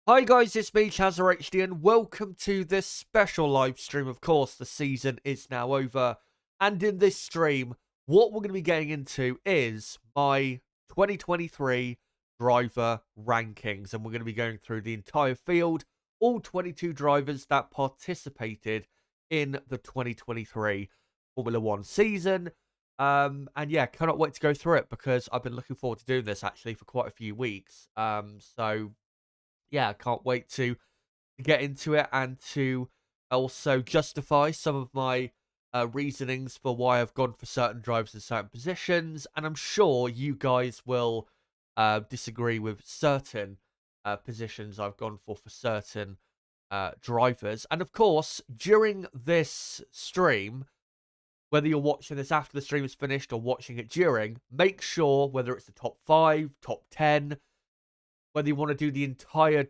Hi guys, it's me, ChazzaHD, and welcome to this special live stream. Of course, the season is now over, and in this stream, what we're going to be getting into is my 2023 driver rankings, and we're going to be going through the entire field, all 22 drivers that participated in the 2023 Formula One season. And yeah, cannot wait to go through it because I've been looking forward to doing this actually for quite a few weeks. So yeah, I can't wait to get into it and to also justify some of my reasonings for why I've gone for certain drivers in certain positions. And I'm sure you guys will disagree with certain positions I've gone for certain drivers. And of course, during this stream, whether you're watching this after the stream is finished or watching it during, make sure whether it's the top 5, top 10, whether you want to do the entire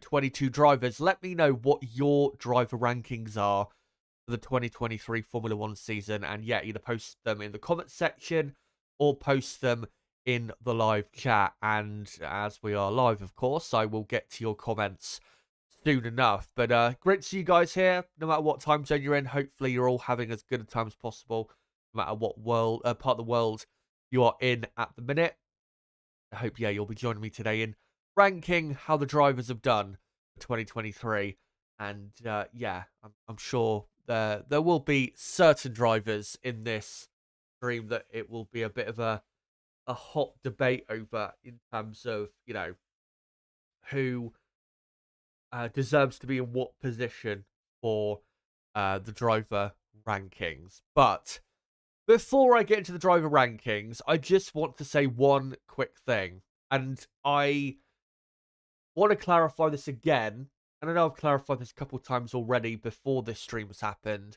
22 drivers, let me know what your driver rankings are for the 2023 Formula One season. And yeah, either post them in the comment section or post them in the live chat. And as we are live, of course, I will get to your comments soon enough. But great to see you guys here, no matter what time zone you're in. Hopefully you're all having as good a time as possible, no matter what part of the world you are in at the minute. I hope, yeah, you'll be joining me today in ranking how the drivers have done for 2023. And yeah, I'm sure there will be certain drivers in this stream that it will be a bit of a hot debate over in terms of, who deserves to be in what position for the driver rankings. But before I get into the driver rankings, I just want to say one quick thing. And I want to clarify this again. And I know I've clarified this a couple of times already before this stream has happened,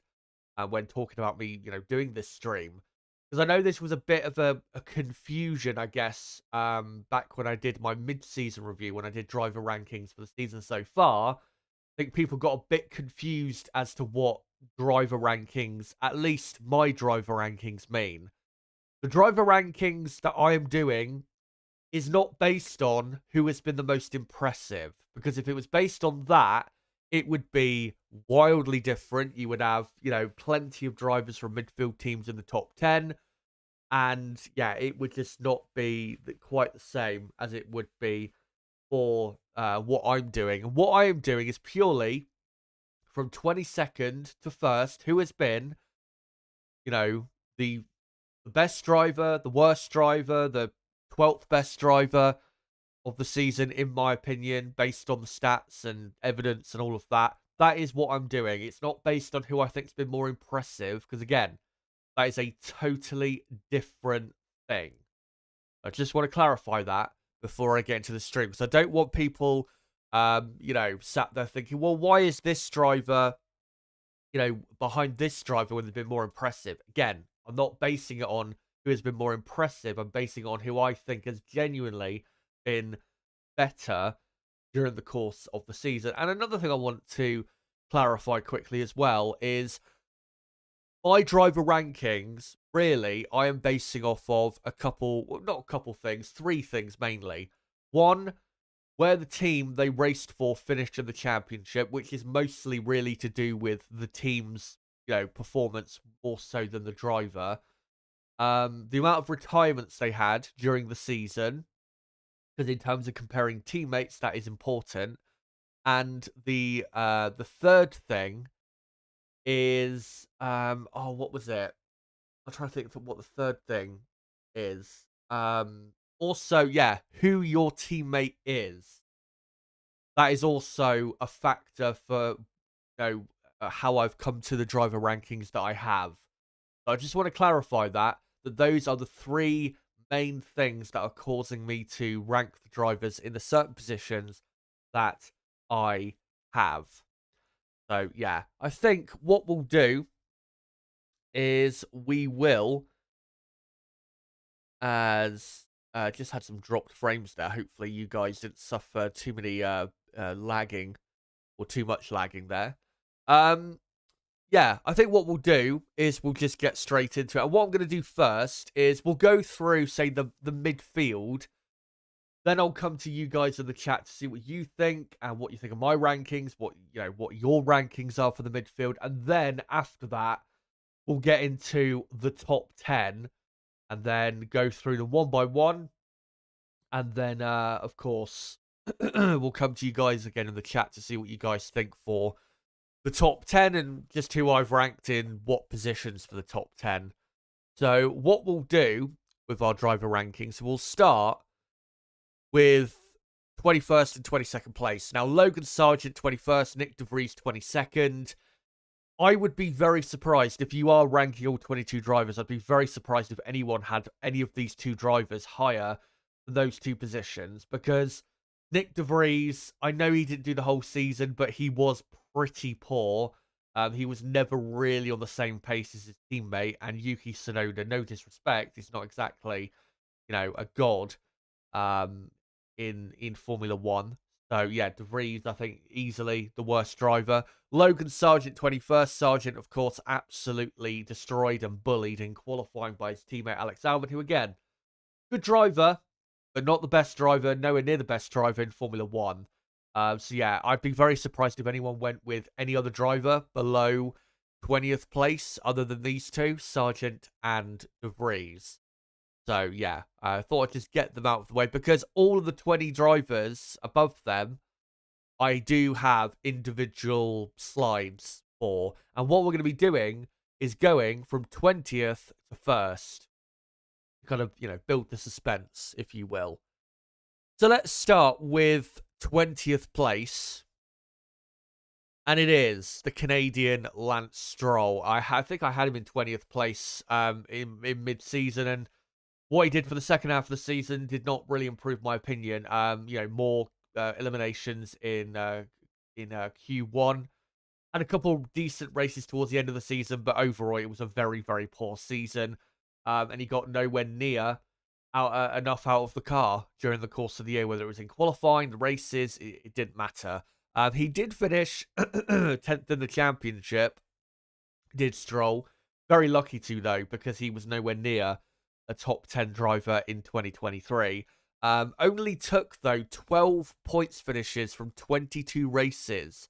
when talking about me, doing this stream. Because I know this was a bit of a confusion, I guess, back when I did my mid-season review, when I did driver rankings for the season so far. I think people got a bit confused as to what driver rankings, at least my driver rankings, mean. The driver rankings that I am doing is not based on who has been the most impressive. Because if it was based on that, it would be wildly different. You would have, plenty of drivers from midfield teams in the top 10. And yeah, it would just not be quite the same as it would be for what I'm doing. And what I am doing is purely from 22nd to first, who has been, you know, the best driver, the worst driver, the 12th best driver of the season, in my opinion, based on the stats and evidence and all of that. That is what I'm doing. It's not based on who I think's been more impressive, because again, that is a totally different thing. I just want to clarify that before I get into the stream, because I don't want people, sat there thinking, well, why is this driver, behind this driver when they've been more impressive? Again, I'm not basing it on who has been more impressive. I'm basing it on who I think has genuinely been better during the course of the season. And another thing I want to clarify quickly as well is my driver rankings, really, I am basing off of a couple, well, not a couple things, three things mainly. One, where the team they raced for finished in the championship, which is mostly really to do with the team's, performance more so than the driver. The amount of retirements they had during the season, because in terms of comparing teammates, that is important. And the third thing is what was it? I'm trying to think of what the third thing is. Also, yeah, who your teammate is. That is also a factor for how I've come to the driver rankings that I have. So I just want to clarify that those are the three main things that are causing me to rank the drivers in the certain positions that I have. So yeah, I think what we'll do is we will, as just had some dropped frames there. Hopefully you guys didn't suffer too many lagging or too much lagging there. Yeah, I think what we'll do is we'll just get straight into it. And what I'm going to do first is we'll go through, say, the midfield Then I'll come to you guys in the chat to see what you think and what you think of my rankings, what your rankings are for the midfield. And then after that, we'll get into the top 10 and then go through them one by one. And then, of course, we'll come to you guys again in the chat to see what you guys think for the top 10 and just who I've ranked in what positions for the top 10. So what we'll do with our driver rankings, we'll start with 21st and 22nd place. Now, Logan Sargeant, 21st, Nick De Vries, 22nd. I would be very surprised if you are ranking all 22 drivers. I'd be very surprised if anyone had any of these two drivers higher than those two positions, because Nick De Vries, I know he didn't do the whole season, but he was pretty poor. He was never really on the same pace as his teammate, and Yuki Tsunoda, no disrespect, he's not exactly, a god in Formula One. So yeah, De Vries, I think, easily the worst driver. Logan Sargeant, 21st. Sargeant, of course, absolutely destroyed and bullied in qualifying by his teammate Alex Albon, who, again, good driver, but not the best driver, nowhere near the best driver in Formula One. So yeah, I'd be very surprised if anyone went with any other driver below 20th place other than these two, Sargeant and De Vries. So, yeah, I thought I'd just get them out of the way because all of the 20 drivers above them, I do have individual slides for. And what we're going to be doing is going from 20th to 1st. Kind of, build the suspense, if you will. So let's start with 20th place. And it is the Canadian Lance Stroll. I think I had him in 20th place in mid-season, and what he did for the second half of the season did not really improve my opinion. More eliminations in Q1 and a couple decent races towards the end of the season, but overall it was a very, very poor season. And he got nowhere near enough out of the car during the course of the year, whether it was in qualifying, the races, it didn't matter. He did finish 10th in the championship, did Stroll. Very lucky to, though, because he was nowhere near a top 10 driver in 2023. Only took, though, 12 points finishes from 22 races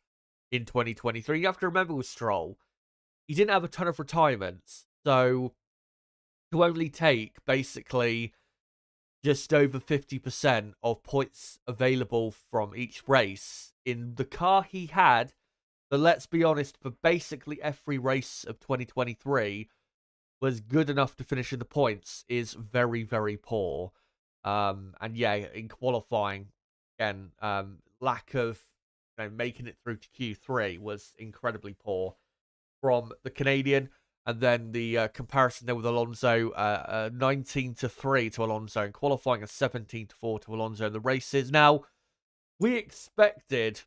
in 2023. You have to remember with Stroll, he didn't have a ton of retirements. So to only take basically just over 50% of points available from each race in the car he had, but let's be honest, for basically every race of 2023, was good enough to finish in the points is very, very poor. And yeah, in qualifying, again, lack of making it through to Q3 was incredibly poor from the Canadian. And then the comparison there with Alonso, 19-3 to Alonso in qualifying, and 17-4 to Alonso in the races. Now, we expected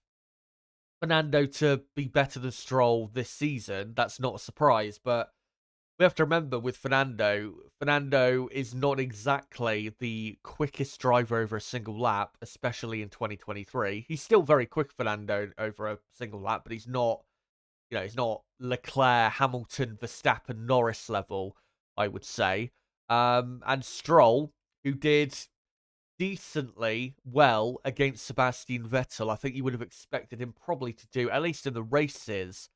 Fernando to be better than Stroll this season. That's not a surprise, but we have to remember with Fernando is not exactly the quickest driver over a single lap, especially in 2023. He's still very quick, Fernando, over a single lap, but he's not, he's not Leclerc, Hamilton, Verstappen, Norris level, I would say. And Stroll, who did decently well against Sebastian Vettel, I think you would have expected him probably to do, at least in the races,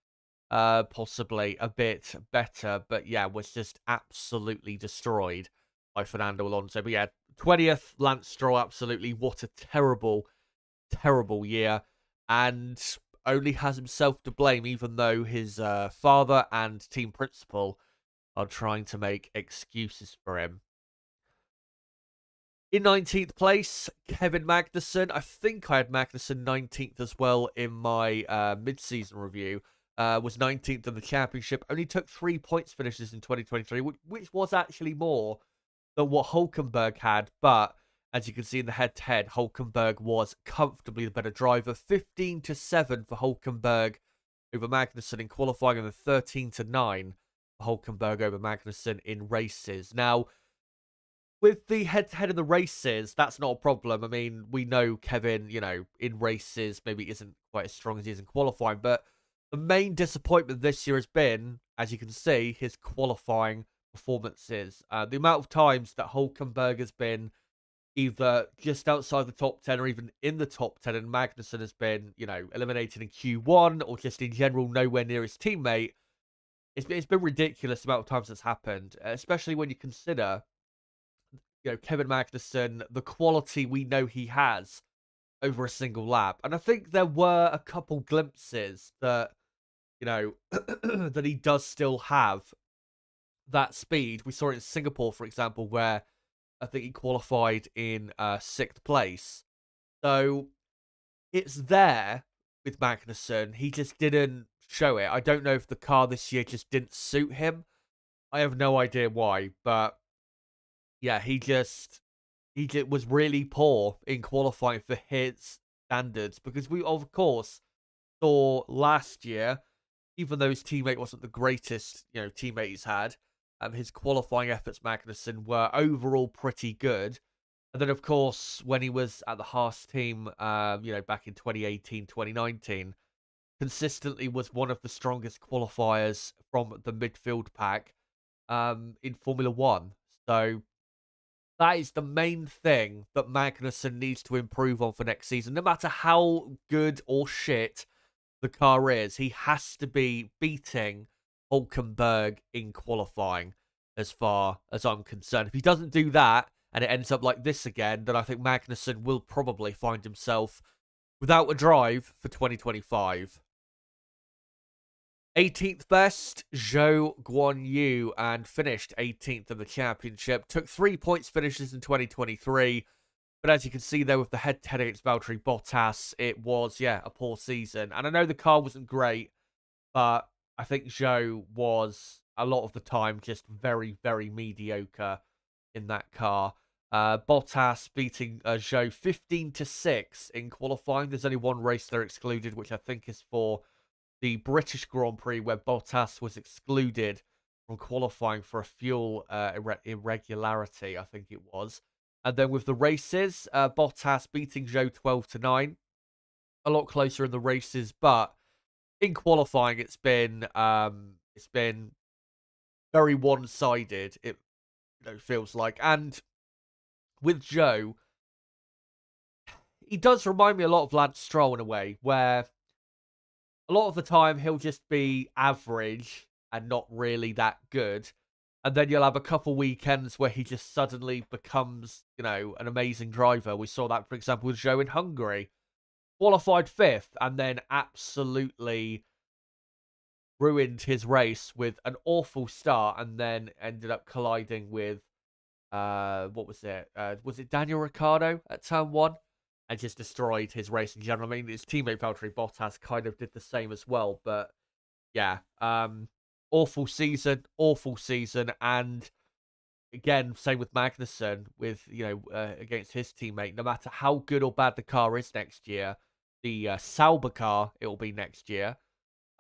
possibly a bit better, but yeah, was just absolutely destroyed by Fernando Alonso. But yeah, 20th, Lance Stroll, absolutely. What a terrible, terrible year. And only has himself to blame, even though his father and team principal are trying to make excuses for him. In 19th place, Kevin Magnussen. I think I had Magnussen 19th as well in my mid-season review. Was 19th in the championship. Only took 3 points finishes in 2023, which was actually more than what Hulkenberg had. But as you can see in the head-to-head, Hulkenberg was comfortably the better driver. 15-7 for Hulkenberg over Magnussen in qualifying, and then 13-9 for Hulkenberg over Magnussen in races. Now, with the head-to-head in the races, that's not a problem. I mean, we know Kevin, in races maybe isn't quite as strong as he is in qualifying, but the main disappointment this year has been, as you can see, his qualifying performances. The amount of times that Hulkenberg has been either just outside the top 10 or even in the top 10, and Magnussen has been, eliminated in Q1 or just in general nowhere near his teammate. It's been ridiculous the amount of times that's happened, especially when you consider, Kevin Magnussen, the quality we know he has over a single lap. And I think there were a couple glimpses that, that he does still have that speed. We saw it in Singapore, for example, where I think he qualified in 6th place. So it's there with Magnussen. He just didn't show it. I don't know if the car this year just didn't suit him. I have no idea why, but yeah, he just was really poor in qualifying for his standards, because we of course saw last year, even though his teammate wasn't the greatest, teammate he's had, his qualifying efforts, Magnussen, were overall pretty good. And then, of course, when he was at the Haas team, back in 2018, 2019, consistently was one of the strongest qualifiers from the midfield pack in Formula One. So that is the main thing that Magnussen needs to improve on for next season. No matter how good or shit the car is, he has to be beating Hulkenberg in qualifying, as far as I'm concerned. If he doesn't do that and it ends up like this again, then I think Magnussen will probably find himself without a drive for 2025. 18th best, Zhou Guanyu, and finished 18th in the championship. Took 3 points finishes in 2023. But as you can see there with the head-to-head against Valtteri Bottas, it was, a poor season. And I know the car wasn't great, but I think Zhou was, a lot of the time, just very, very mediocre in that car. Bottas beating Zhou 15-6 in qualifying. There's only one race they're excluded, which I think is for the British Grand Prix, where Bottas was excluded from qualifying for a fuel irregularity, I think it was. And then with the races, Bottas beating Zhou 12-9. A lot closer in the races, but in qualifying, it's been very one-sided. It feels like, and with Zhou, he does remind me a lot of Lance Stroll in a way, where a lot of the time he'll just be average and not really that good. And then you'll have a couple weekends where he just suddenly becomes, an amazing driver. We saw that, for example, with Zhou in Hungary. Qualified 5th and then absolutely ruined his race with an awful start, and then ended up colliding with, what was it? Was it Daniel Ricciardo at turn 1? And just destroyed his race in general. I mean, his teammate Valtteri Bottas kind of did the same as well, but yeah, awful season, and again, same with Magnussen, with, against his teammate. No matter how good or bad the car is next year, the Sauber car it will be next year.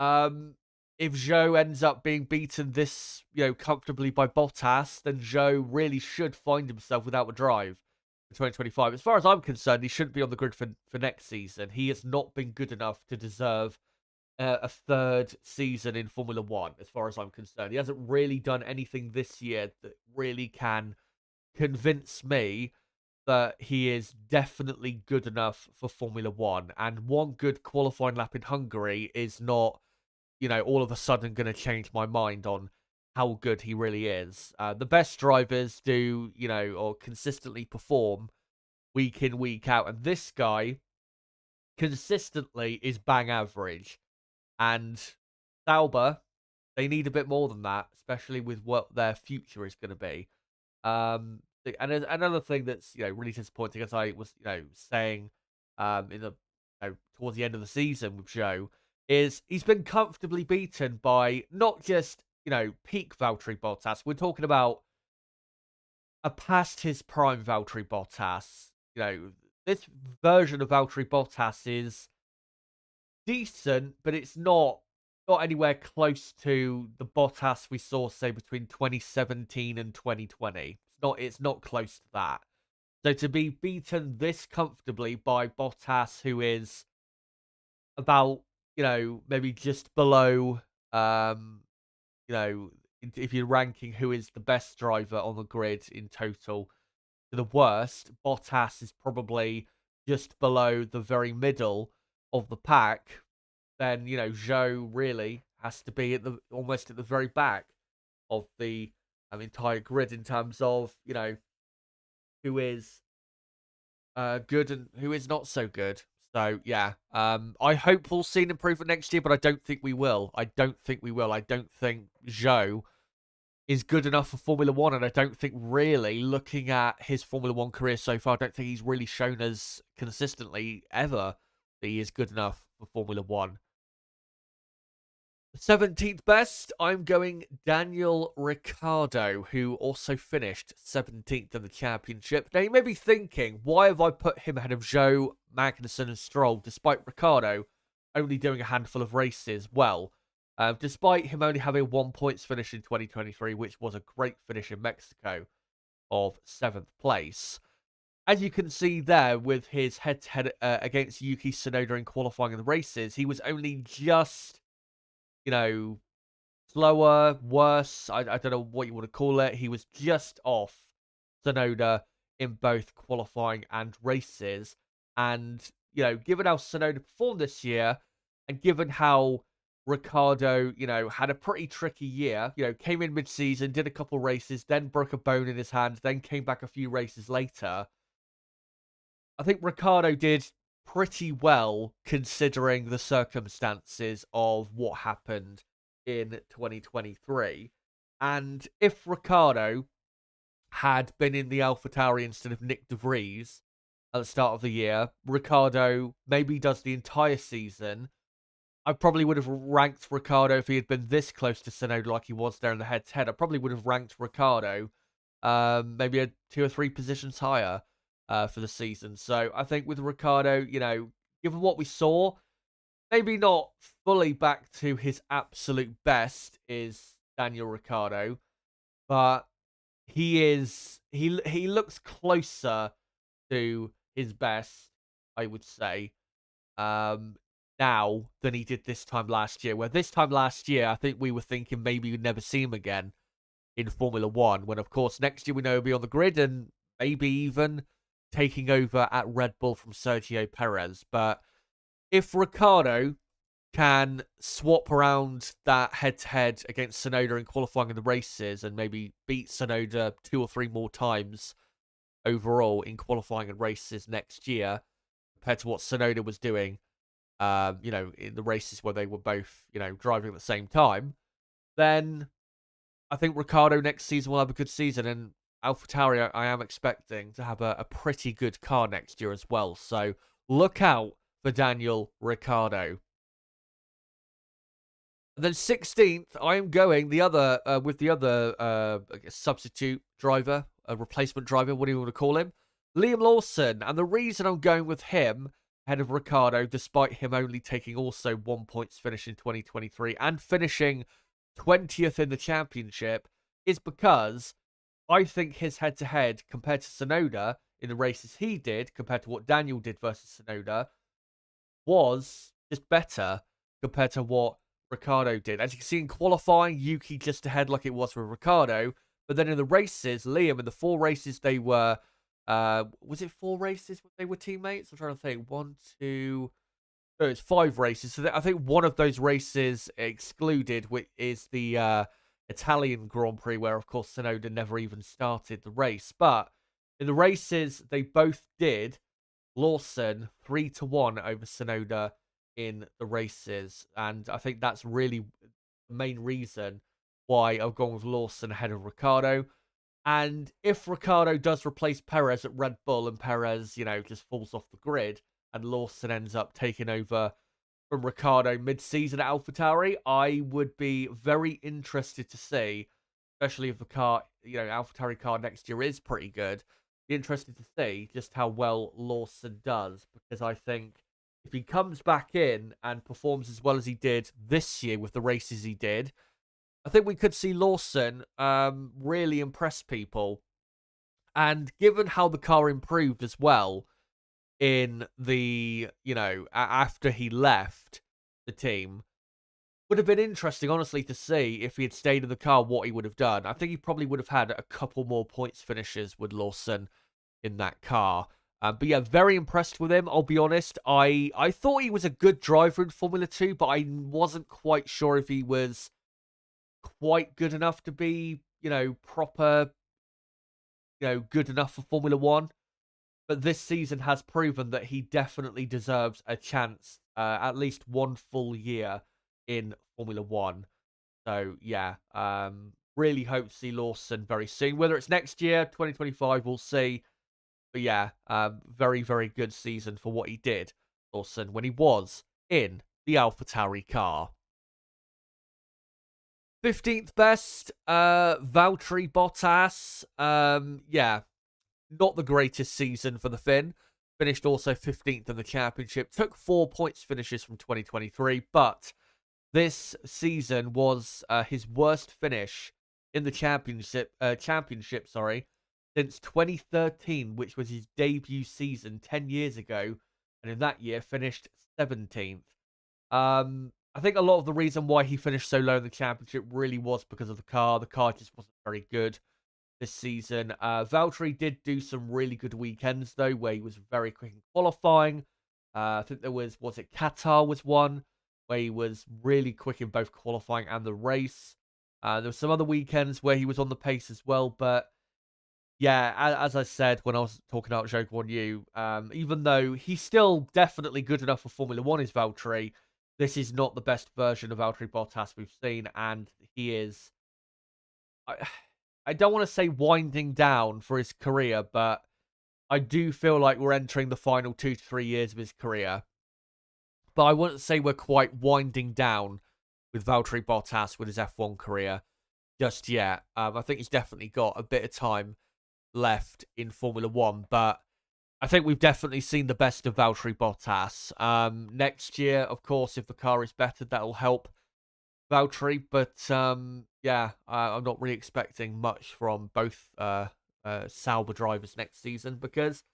If Zhou ends up being beaten this, comfortably by Bottas, then Zhou really should find himself without a drive for 2025. As far as I'm concerned, he shouldn't be on the grid for next season. He has not been good enough to deserve a 3rd season in Formula One, as far as I'm concerned. He hasn't really done anything this year that really can convince me that he is definitely good enough for Formula One. And one good qualifying lap in Hungary is not, all of a sudden going to change my mind on how good he really is. The best drivers do, or consistently perform week in, week out. And this guy consistently is bang average. And Sauber, they need a bit more than that, especially with what their future is going to be. And another thing that's, really disappointing, as I was, saying in the towards the end of the season with Zhou, is he's been comfortably beaten by not just, peak Valtteri Bottas. We're talking about a past his prime Valtteri Bottas. This version of Valtteri Bottas is decent, but it's not anywhere close to the Bottas we saw, say, between 2017 and 2020. It's not close to that. So to be beaten this comfortably by Bottas, who is about, maybe just below, if you're ranking who is the best driver on the grid in total, to the worst, Bottas is probably just below the very middle of the pack, then, Zhou really has to be almost at the very back of the entire grid in terms of, who is good and who is not so good. So yeah, I hope we'll see an improvement next year, but I don't think we will. I don't think Zhou is good enough for Formula One, and I don't think really, looking at his Formula One career so far, I don't think he's really shown us consistently ever that he is good enough for Formula One. 17th best, I'm going Daniel Ricciardo, who also finished 17th in the championship. Now, you may be thinking, why have I put him ahead of Zhou, Magnussen, and Stroll, despite Ricciardo only doing a handful of races? Well, despite him only having 1 points finish in 2023, which was a great finish in Mexico of 7th place, as you can see there with his head-to-head against Yuki Tsunoda in qualifying in the races, he was only just, slower, worse. I don't know what you want to call it. He was just off Tsunoda in both qualifying and races. And, given how Tsunoda performed this year, and given how Ricciardo, had a pretty tricky year, came in mid-season, did a couple races, then broke a bone in his hand, then came back a few races later. I think Ricciardo did pretty well considering the circumstances of what happened in 2023. And if Ricciardo had been in the AlphaTauri instead of Nick De Vries at the start of the year, Ricciardo maybe does the entire season. I probably would have ranked Ricciardo if he had been this close to Tsunoda like he was there in the head-to-head. I probably would have ranked Ricciardo maybe 2 or 3 positions higher for the season. So I think with Ricciardo, given what we saw, maybe not fully back to his absolute best is Daniel Ricciardo, but he looks closer to his best, I would say, now than he did this time last year. Where this time last year, I think we were thinking maybe we'd never see him again in Formula One, when of course next year we know he'll be on the grid and maybe even taking over at Red Bull from Sergio Perez. But if Ricciardo can swap around that head-to-head against Tsunoda in qualifying in the races and maybe beat Tsunoda 2 or 3 more times overall in qualifying and races next year, compared to what Tsunoda was doing, in the races where they were both, driving at the same time, then I think Ricciardo next season will have a good season, and AlphaTauri I am expecting to have a pretty good car next year as well. So look out for Daniel Ricciardo. And then 16th, I am going with the other substitute driver, a replacement driver, what do you want to call him? Liam Lawson. And the reason I'm going with him ahead of Ricciardo, despite him only taking also 1 points finish in 2023 and finishing 20th in the championship, is because I think his head-to-head compared to Tsunoda in the races he did, compared to what Daniel did versus Tsunoda, was just better compared to what Ricciardo did. As you can see in qualifying, Yuki just ahead like it was with Ricciardo. But then in the races, Liam, in the 4 races they were... was it 4 races when they were teammates? I'm trying to think. 1, 2... No, it's 5 races. So I think one of those races excluded, which is the Italian Grand Prix, where, of course, Tsunoda never even started the race. But in the races they both did, Lawson 3-1 over Tsunoda in the races. And I think that's really the main reason why I've gone with Lawson ahead of Ricciardo. And if Ricciardo does replace Perez at Red Bull and Perez, just falls off the grid and Lawson ends up taking over from Ricciardo mid-season at AlphaTauri, I would be very interested to see, especially if the car, AlphaTauri car next year is pretty good, be interested to see just how well Lawson does, because I think if he comes back in and performs as well as he did this year with the races he did, I think we could see Lawson really impress people. And given how the car improved as well in the, after he left the team, would have been interesting, honestly, to see if he had stayed in the car, what he would have done. I think he probably would have had a couple more points finishes with Lawson in that car. But yeah, very impressed with him, I'll be honest. I thought he was a good driver in Formula 2, but I wasn't quite sure if he was quite good enough to be, proper, good enough for Formula 1. But this season has proven that he definitely deserves a chance, at least one full year in Formula 1. So, yeah, really hope to see Lawson very soon. Whether it's next year, 2025, we'll see. But yeah, very, very good season for what he did, Lawson, when he was in the AlphaTauri car. 15th best, Valtteri Bottas. Yeah, not the greatest season for the Finn. Finished also 15th in the championship. Took 4 points finishes from 2023, but this season was his worst finish in the championship. Since 2013, which was his debut season 10 years ago, and in that year finished 17th. I think a lot of the reason why he finished so low in the championship really was because of the car. The car just wasn't very good this season. Valtteri did do some really good weekends, though, where he was very quick in qualifying. I think was it Qatar was one, where he was really quick in both qualifying and the race. There were some other weekends where he was on the pace as well, but yeah, as I said when I was talking about Joke on You, even though he's still definitely good enough for Formula 1 is Valtteri, this is not the best version of Valtteri Bottas we've seen, and he is... I don't want to say winding down for his career, but I do feel like we're entering the final 2 to 3 years of his career. But I wouldn't say we're quite winding down with Valtteri Bottas with his F1 career just yet. I think he's definitely got a bit of time left in Formula 1, but I think we've definitely seen the best of Valtteri Bottas. Next year, of course, if the car is better, that'll help Valtteri, but yeah, I'm not really expecting much from both Sauber drivers next season, because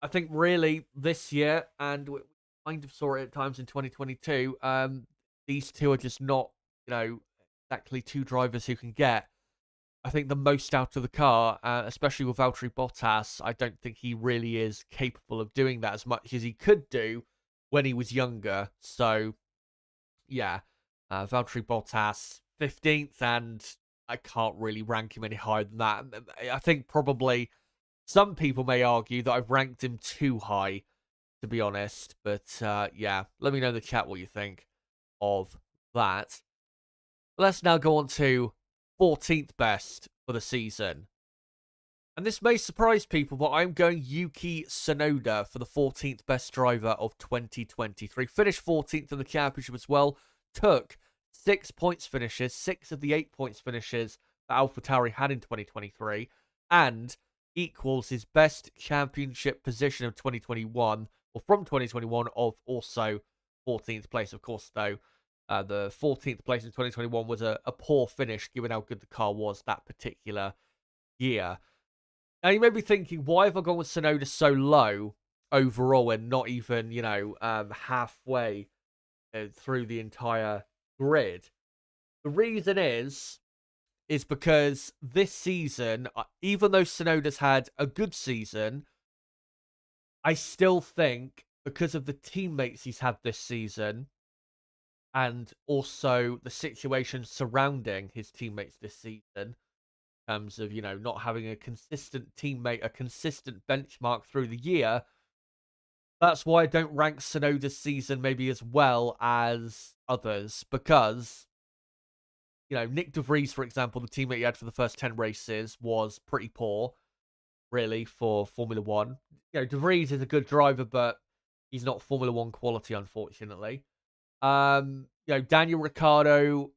I think really this year, and we kind of saw it at times in 2022, these two are just not, exactly two drivers who can get, I think, the most out of the car, especially with Valtteri Bottas. I don't think he really is capable of doing that as much as he could do when he was younger. So, yeah, Valtteri Bottas, 15th, and I can't really rank him any higher than that. I think probably some people may argue that I've ranked him too high, to be honest. But, yeah, let me know in the chat what you think of that. Let's now go on to 14th best for the season. And this may surprise people, but I'm going Yuki Tsunoda for the 14th best driver of 2023. Finished 14th in the championship as well. Took 6 points finishes, 6 of the 8 points finishes that AlphaTauri had in 2023, and equals his best championship position of 2021, or from 2021, of also 14th place. Of course, though, the 14th place in 2021 was a poor finish, given how good the car was that particular year. Now, you may be thinking, why have I gone with Tsunoda so low overall and not even, halfway through the entire grid? The reason is because this season, even though Tsunoda's had a good season, I still think, because of the teammates he's had this season, and also the situation surrounding his teammates this season, in terms of, not having a consistent teammate, a consistent benchmark through the year, that's why I don't rank Tsunoda's season maybe as well as others, because, Nick De Vries, for example, the teammate he had for the first 10 races, was pretty poor, really, for Formula 1. De Vries is a good driver, but he's not Formula 1 quality, unfortunately. Daniel Ricciardo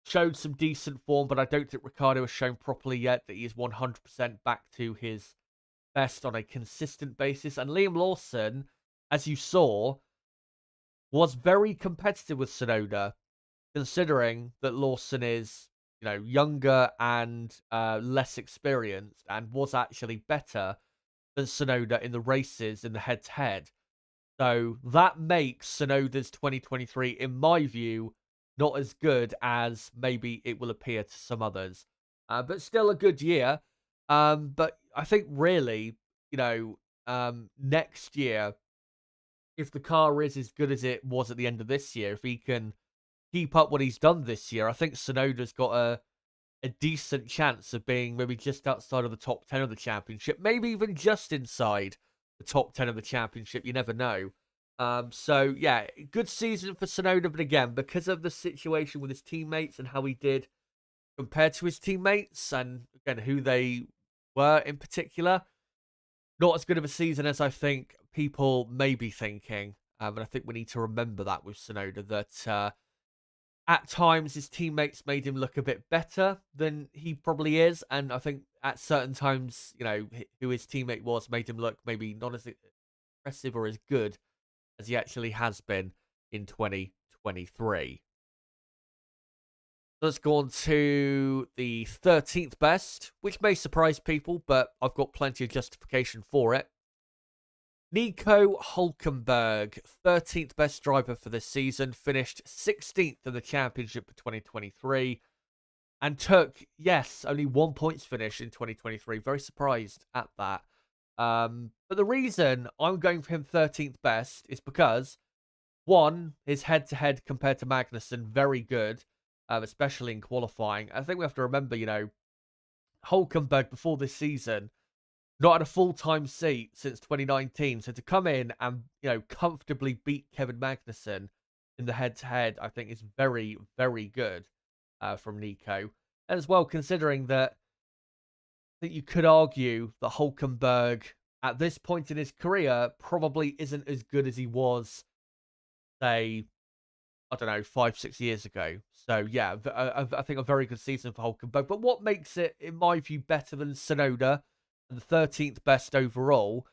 showed some decent form, but I don't think Ricciardo has shown properly yet that he is 100% back to his best on a consistent basis. And Liam Lawson, as you saw, was very competitive with Tsunoda, considering that Lawson is, younger and less experienced, and was actually better than Tsunoda in the races in the head-to-head. So that makes Tsunoda's 2023, in my view, not as good as maybe it will appear to some others. But still a good year. But I think really, next year, if the car is as good as it was at the end of this year, if he can keep up what he's done this year, I think Tsunoda's got a decent chance of being maybe just outside of the top 10 of the championship, maybe even just inside the top 10 of the championship. You never know. So, yeah, good season for Tsunoda, but again, because of the situation with his teammates and how he did compared to his teammates and, again, who they were in particular, not as good of a season as I think people may be thinking. And I think we need to remember that with Tsunoda, that at times his teammates made him look a bit better than he probably is. And I think at certain times, who his teammate was made him look maybe not as impressive or as good as he actually has been in 2023. Let's go on to the 13th best, which may surprise people, but I've got plenty of justification for it. Nico Hülkenberg, 13th best driver for this season, finished 16th in the championship for 2023, and took, yes, only 1 points finish in 2023. Very surprised at that. But the reason I'm going for him 13th best is because, one, his head-to-head compared to Magnussen, very good, especially in qualifying. I think we have to remember, Hülkenberg before this season, not had a full-time seat since 2019. So to come in and, comfortably beat Kevin Magnussen in the head-to-head, I think is very, very good from Nico. And as well, considering that I think you could argue that Hülkenberg, at this point in his career, probably isn't as good as he was, say, I don't know, 5-6 years ago. So, yeah, I think a very good season for Hülkenberg. But what makes it, in my view, better than Tsunoda and the 13th best overall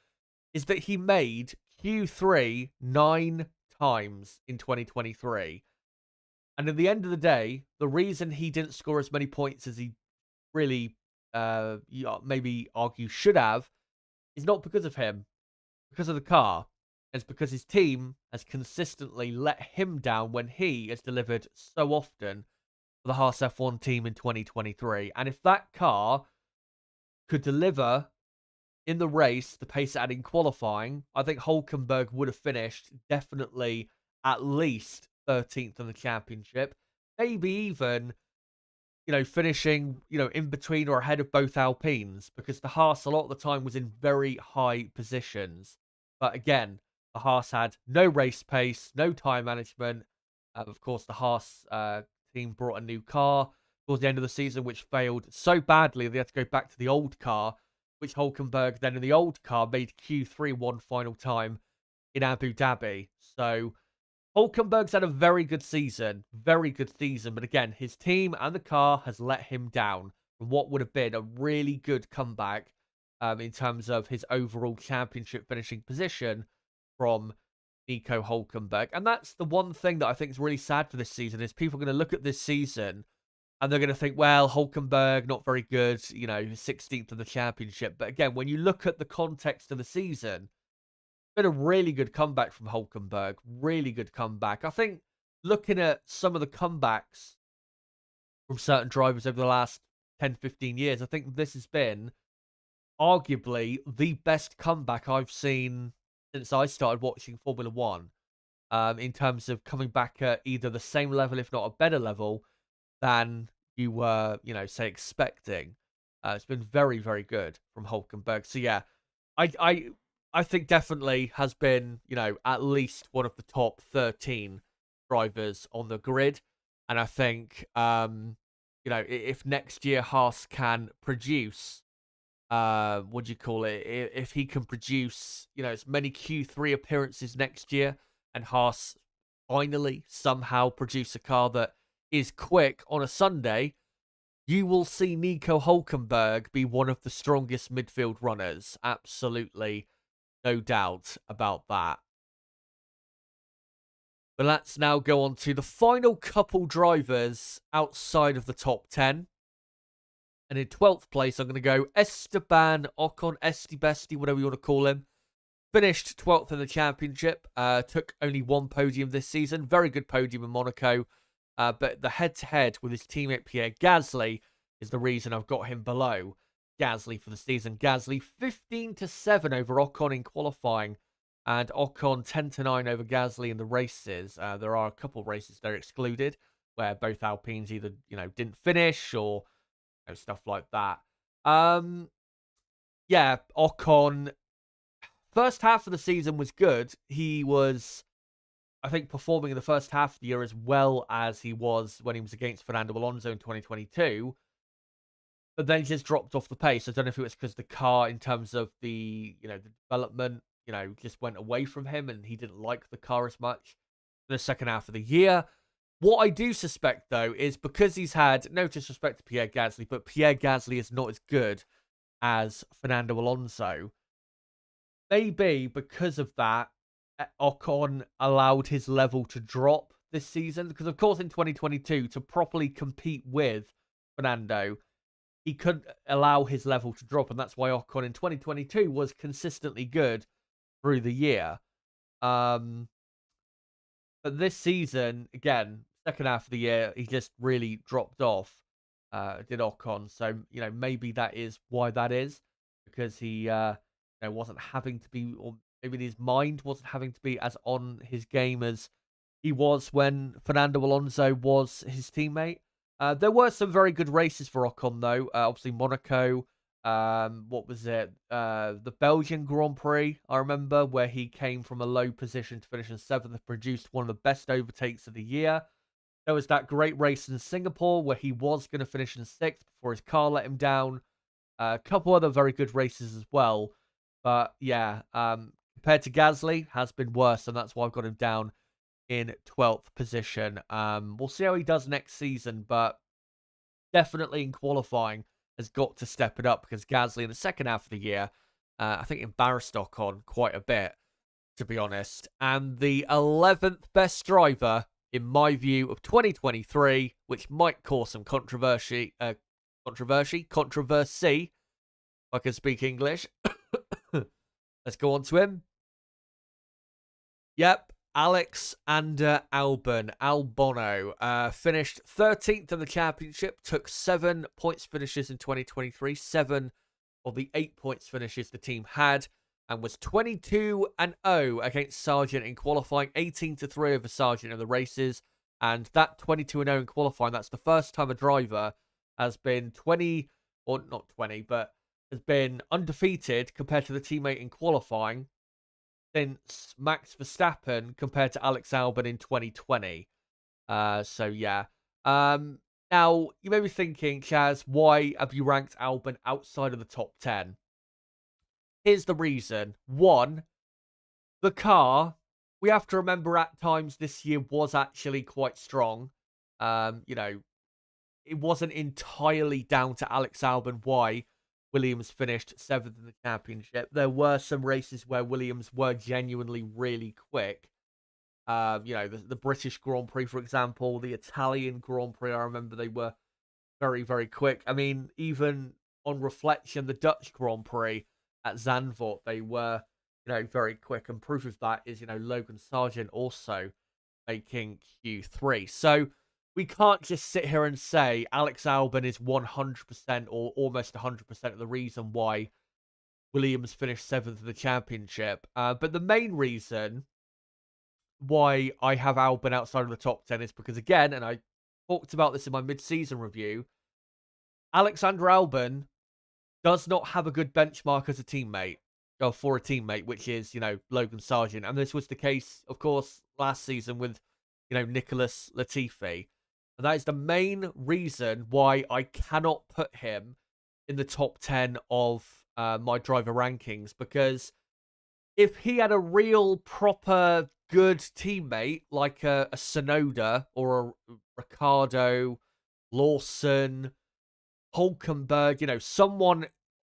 is that he made Q3 9 times in 2023. And at the end of the day, the reason he didn't score as many points as he really maybe argue should have is not because of him, because of the car. It's because his team has consistently let him down when he has delivered so often for the Haas F1 team in 2023. And if that car could deliver in the race the pace it had in qualifying, I think Hülkenberg would have finished definitely at least 13th in the championship. Maybe even, finishing, in between or ahead of both Alpines, because the Haas a lot of the time was in very high positions. But again, the Haas had no race pace, no time management. Of course, the Haas team brought a new car towards the end of the season, which failed so badly they had to go back to the old car, which Hülkenberg then in the old car made Q3 one final time in Abu Dhabi. So Hülkenberg's had a very good season. But again, his team and the car has let him down from what would have been a really good comeback in terms of his overall championship finishing position from Nico Hülkenberg. And that's the one thing that I think is really sad for this season, is people are going to look at this season and they're going to think, well, Hülkenberg, not very good, 16th in the championship. But again, when you look at the context of the season, been a really good comeback from Hülkenberg. Really good comeback. I think looking at some of the comebacks from certain drivers over the last 10, 15 years, I think this has been arguably the best comeback I've seen since I started watching Formula One, in terms of coming back at either the same level, if not a better level, than you were, say, expecting. It's been very, very good from Hülkenberg. So, yeah, I think definitely has been, at least one of the top 13 drivers on the grid. And I think, if next year Haas can produce, what do you call it? If he can produce, as many Q3 appearances next year, and Haas finally somehow produce a car that is quick on a Sunday, you will see Nico Hülkenberg be one of the strongest midfield runners. Absolutely. No doubt about that. But let's now go on to the final couple drivers outside of the top 10. And in 12th place, I'm going to go Esteban Ocon, Esti Besti, whatever you want to call him. Finished 12th in the championship. Took only one podium this season. Very good podium in Monaco. But the head-to-head with his teammate Pierre Gasly is the reason I've got him below. Gasly for the season. Gasly 15-7 over Ocon in qualifying, and Ocon 10-9 over Gasly in the races. There are a couple of races that are excluded where both Alpines either didn't finish or stuff like that. Yeah, Ocon first half of the season was good. He was, I think, performing in the first half of the year as well as he was when he was against Fernando Alonso in 2022. But then he just dropped off the pace. I don't know if it was because the car, in terms of the the development, just went away from him, and he didn't like the car as much in the second half of the year. What I do suspect, though, is because he's had, no disrespect to Pierre Gasly, but Pierre Gasly is not as good as Fernando Alonso. Maybe because of that, Ocon allowed his level to drop this season. Because, of course, in 2022, to properly compete with Fernando, he couldn't allow his level to drop. And that's why Ocon in 2022 was consistently good through the year. But this season, again, second half of the year, he just really dropped off, did Ocon. So, maybe that is why that is. Because he wasn't having to be, or maybe his mind wasn't having to be as on his game as he was when Fernando Alonso was his teammate. There were some very good races for Ocon, though. Obviously, Monaco. What was it? The Belgian Grand Prix, I remember, where he came from a low position to finish in 7th and produced one of the best overtakes of the year. There was that great race in Singapore where he was going to finish in 6th before his car let him down. A couple other very good races as well. But yeah, compared to Gasly, has been worse, and that's why I've got him down in 12th position. We'll see how he does next season, but definitely in qualifying has got to step it up, because Gasly in the second half of the year, I think, embarrassed Ocon quite a bit, to be honest. And the 11th best driver, in my view, of 2023, which might cause some controversy, if I can speak English. Let's go on to him. Yep, Alexander Albon, finished 13th in the championship, took 7 points finishes in 2023, 7 of the 8 points finishes the team had, and was 22-0 against Sargent in qualifying, 18-3 over Sargent in the races. And that 22-0 in qualifying, that's the first time a driver has been 20, or not 20, but has been undefeated compared to the teammate in qualifying since Max Verstappen compared to Alex Albon in 2020. So yeah. Now, you may be thinking, Chaz, why have you ranked Albon outside of the top 10? Here's the reason. One, the car, we have to remember at times this year was actually quite strong. It wasn't entirely down to Alex Albon why Williams finished 7th in the championship. There were some races where Williams were genuinely really quick. The British Grand Prix, for example, the Italian Grand Prix, I remember they were very, very quick. I mean, even on reflection, the Dutch Grand Prix at Zandvoort, they were, very quick. And proof of that is, Logan Sargent also making Q3. So we can't just sit here and say Alex Albon is 100% or almost 100% of the reason why Williams finished 7th in the championship. But the main reason why I have Albon outside of the top 10 is because, again, and I talked about this in my mid-season review, Alexander Albon does not have a good benchmark as a teammate, or for a teammate, which is, Logan Sargent. And this was the case, of course, last season with, Nicholas Latifi. And that is the main reason why I cannot put him in the top 10 of my driver rankings. Because if he had a real, proper, good teammate, like a Tsunoda or a Ricardo, Lawson, Hulkenberg, someone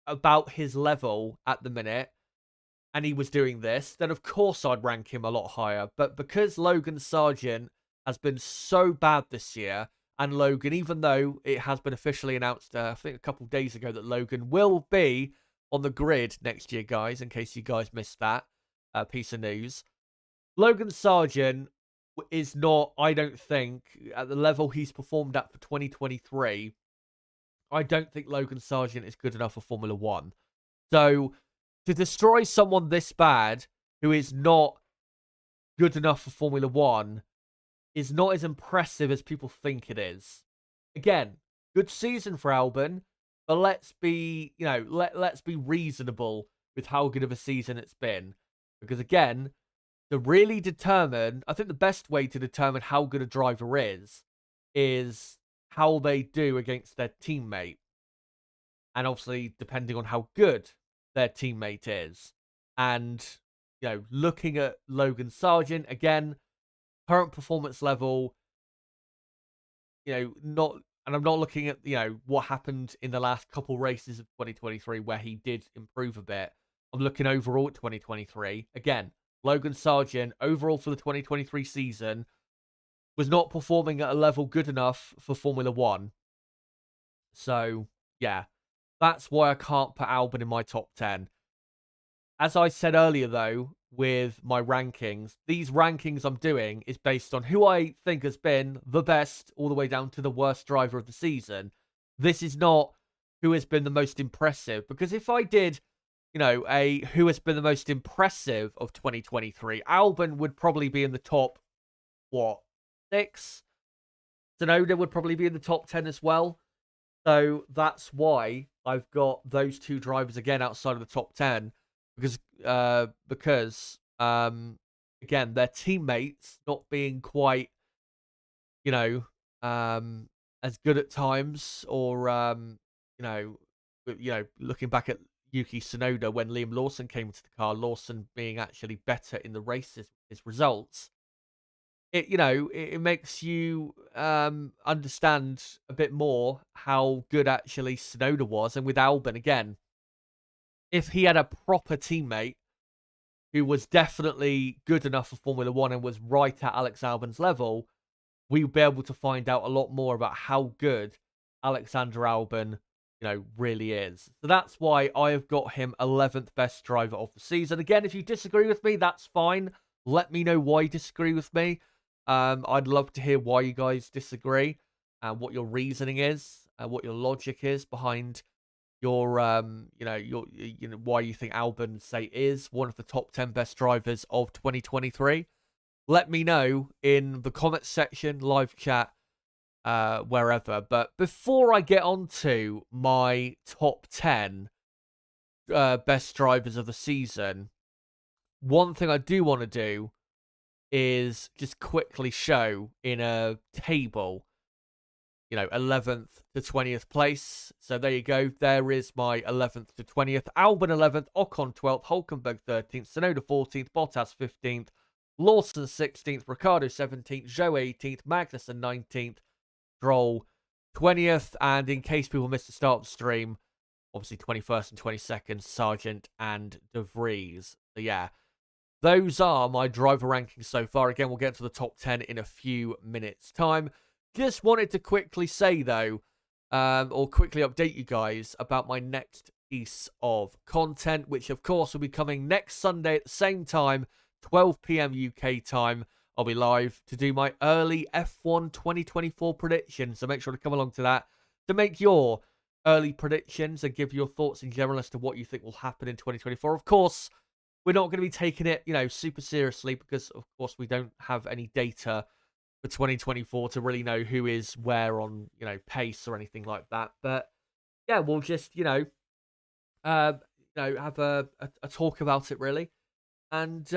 about his level at the minute, and he was doing this, then of course I'd rank him a lot higher. But because Logan Sargent has been so bad this year, and Logan, even though it has been officially announced, I think a couple of days ago, that Logan will be on the grid next year, guys, in case you guys missed that piece of news. Logan Sargent is not, I don't think, at the level he's performed at for 2023, I don't think Logan Sargent is good enough for Formula One. So to destroy someone this bad who is not good enough for Formula One is not as impressive as people think it is. Again, good season for Albon, but let's be, let's be reasonable with how good of a season it's been. Because again, to really determine, I think the best way to determine how good a driver is how they do against their teammate. And obviously, depending on how good their teammate is. And, looking at Logan Sargent, again, current performance level, not, and I'm not looking at, what happened in the last couple races of 2023 where he did improve a bit. I'm looking overall at 2023. Again, Logan Sargent, overall for the 2023 season, was not performing at a level good enough for Formula One. So, yeah, that's why I can't put Albon in my top 10. As I said earlier, though, with my rankings, these rankings I'm doing is based on who I think has been the best all the way down to the worst driver of the season. This is not who has been the most impressive, because if I did, a who has been the most impressive of 2023, Albon would probably be in the top, 6? Tsunoda would probably be in the top 10 as well. So that's why I've got those two drivers again outside of the top 10. Because again, their teammates not being quite, as good at times, or looking back at Yuki Tsunoda when Liam Lawson came into the car, Lawson being actually better in the races, his results. It makes you understand a bit more how good actually Tsunoda was, and with Albon again, if he had a proper teammate who was definitely good enough for Formula One and was right at Alex Albon's level, we would be able to find out a lot more about how good Alexander Albon, really is. So that's why I have got him 11th best driver of the season. Again, if you disagree with me, that's fine. Let me know why you disagree with me. I'd love to hear why you guys disagree and what your reasoning is, and what your logic is behind your why you think Albon, say, is one of the top 10 best drivers of 2023. Let me know in the comments section, live chat, wherever. But before I get on to my top 10 best drivers of the season, one thing I do want to do is just quickly show in a table 11th to 20th place. So there you go. There is my 11th to 20th. Albon 11th, Ocon 12th, Hulkenberg 13th, Tsunoda 14th, Bottas 15th, Lawson 16th, Ricciardo 17th, Zhou 18th, Magnussen 19th, Stroll 20th, and in case people missed the start of the stream, obviously 21st and 22nd, Sargent and De Vries. So yeah, those are my driver rankings so far. Again, we'll get to the top 10 in a few minutes' time. Just wanted to quickly say, though, or quickly update you guys about my next piece of content, which, of course, will be coming next Sunday at the same time, 12 p.m. UK time. I'll be live to do my early F1 2024 predictions, so make sure to come along to that to make your early predictions and give your thoughts in general as to what you think will happen in 2024. Of course, we're not going to be taking it, super seriously, because, of course, we don't have any data for 2024 to really know who is where on, pace or anything like that. But yeah, we'll just, have a talk about it, really. And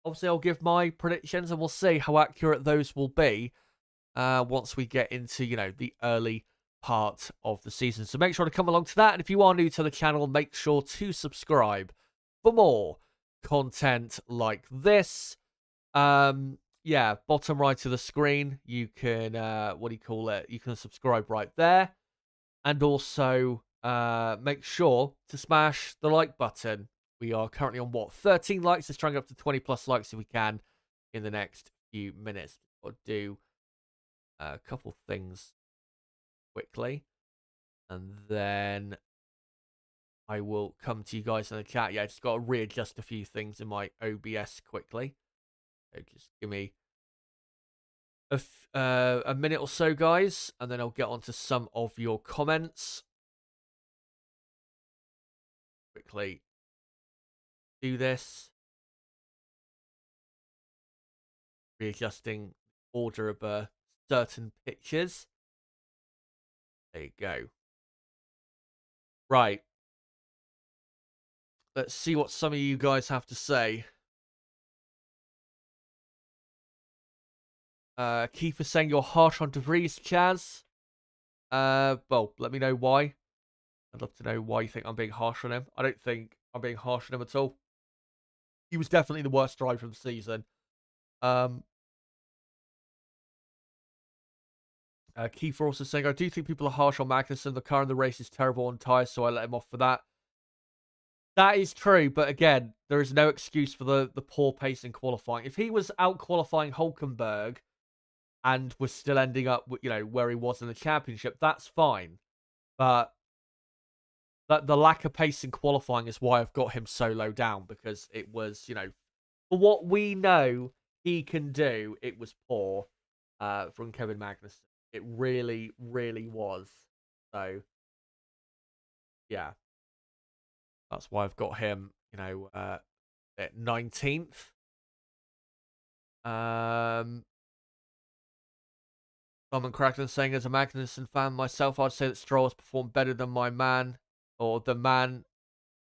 obviously I'll give my predictions and we'll see how accurate those will be once we get into, the early part of the season. So make sure to come along to that. And if you are new to the channel, make sure to subscribe for more content like this. Yeah, bottom right of the screen, you can, you can subscribe right there. And also, make sure to smash the like button. We are currently on, 13 likes? Let's try and get up to 20 plus likes if we can in the next few minutes. I'll do a couple things quickly. And then I will come to you guys in the chat. Yeah, I just got to readjust a few things in my OBS quickly. So just give me a minute or so, guys, and then I'll get on to some of your comments. Quickly do this. Readjusting order of certain pictures. There you go. Right. Let's see what some of you guys have to say. Keith is saying you're harsh on De Vries, Chaz. Well, let me know why. I'd love to know why you think I'm being harsh on him. I don't think I'm being harsh on him at all. He was definitely the worst driver of the season. Keith also saying, I do think people are harsh on Magnussen. The car in the race is terrible on tyres, so I let him off for that. That is true, but again, there is no excuse for the poor pace in qualifying. If he was out qualifying Hulkenberg and was still ending up, where he was in the championship, that's fine. But the lack of pace in qualifying is why I've got him so low down, because it was, for what we know he can do, it was poor from Kevin Magnussen. It really, really was. So, yeah. That's why I've got him, at 19th. Simon Crackton saying, as a Magnussen fan myself, I'd say that Stroll has performed better than my man, or the man,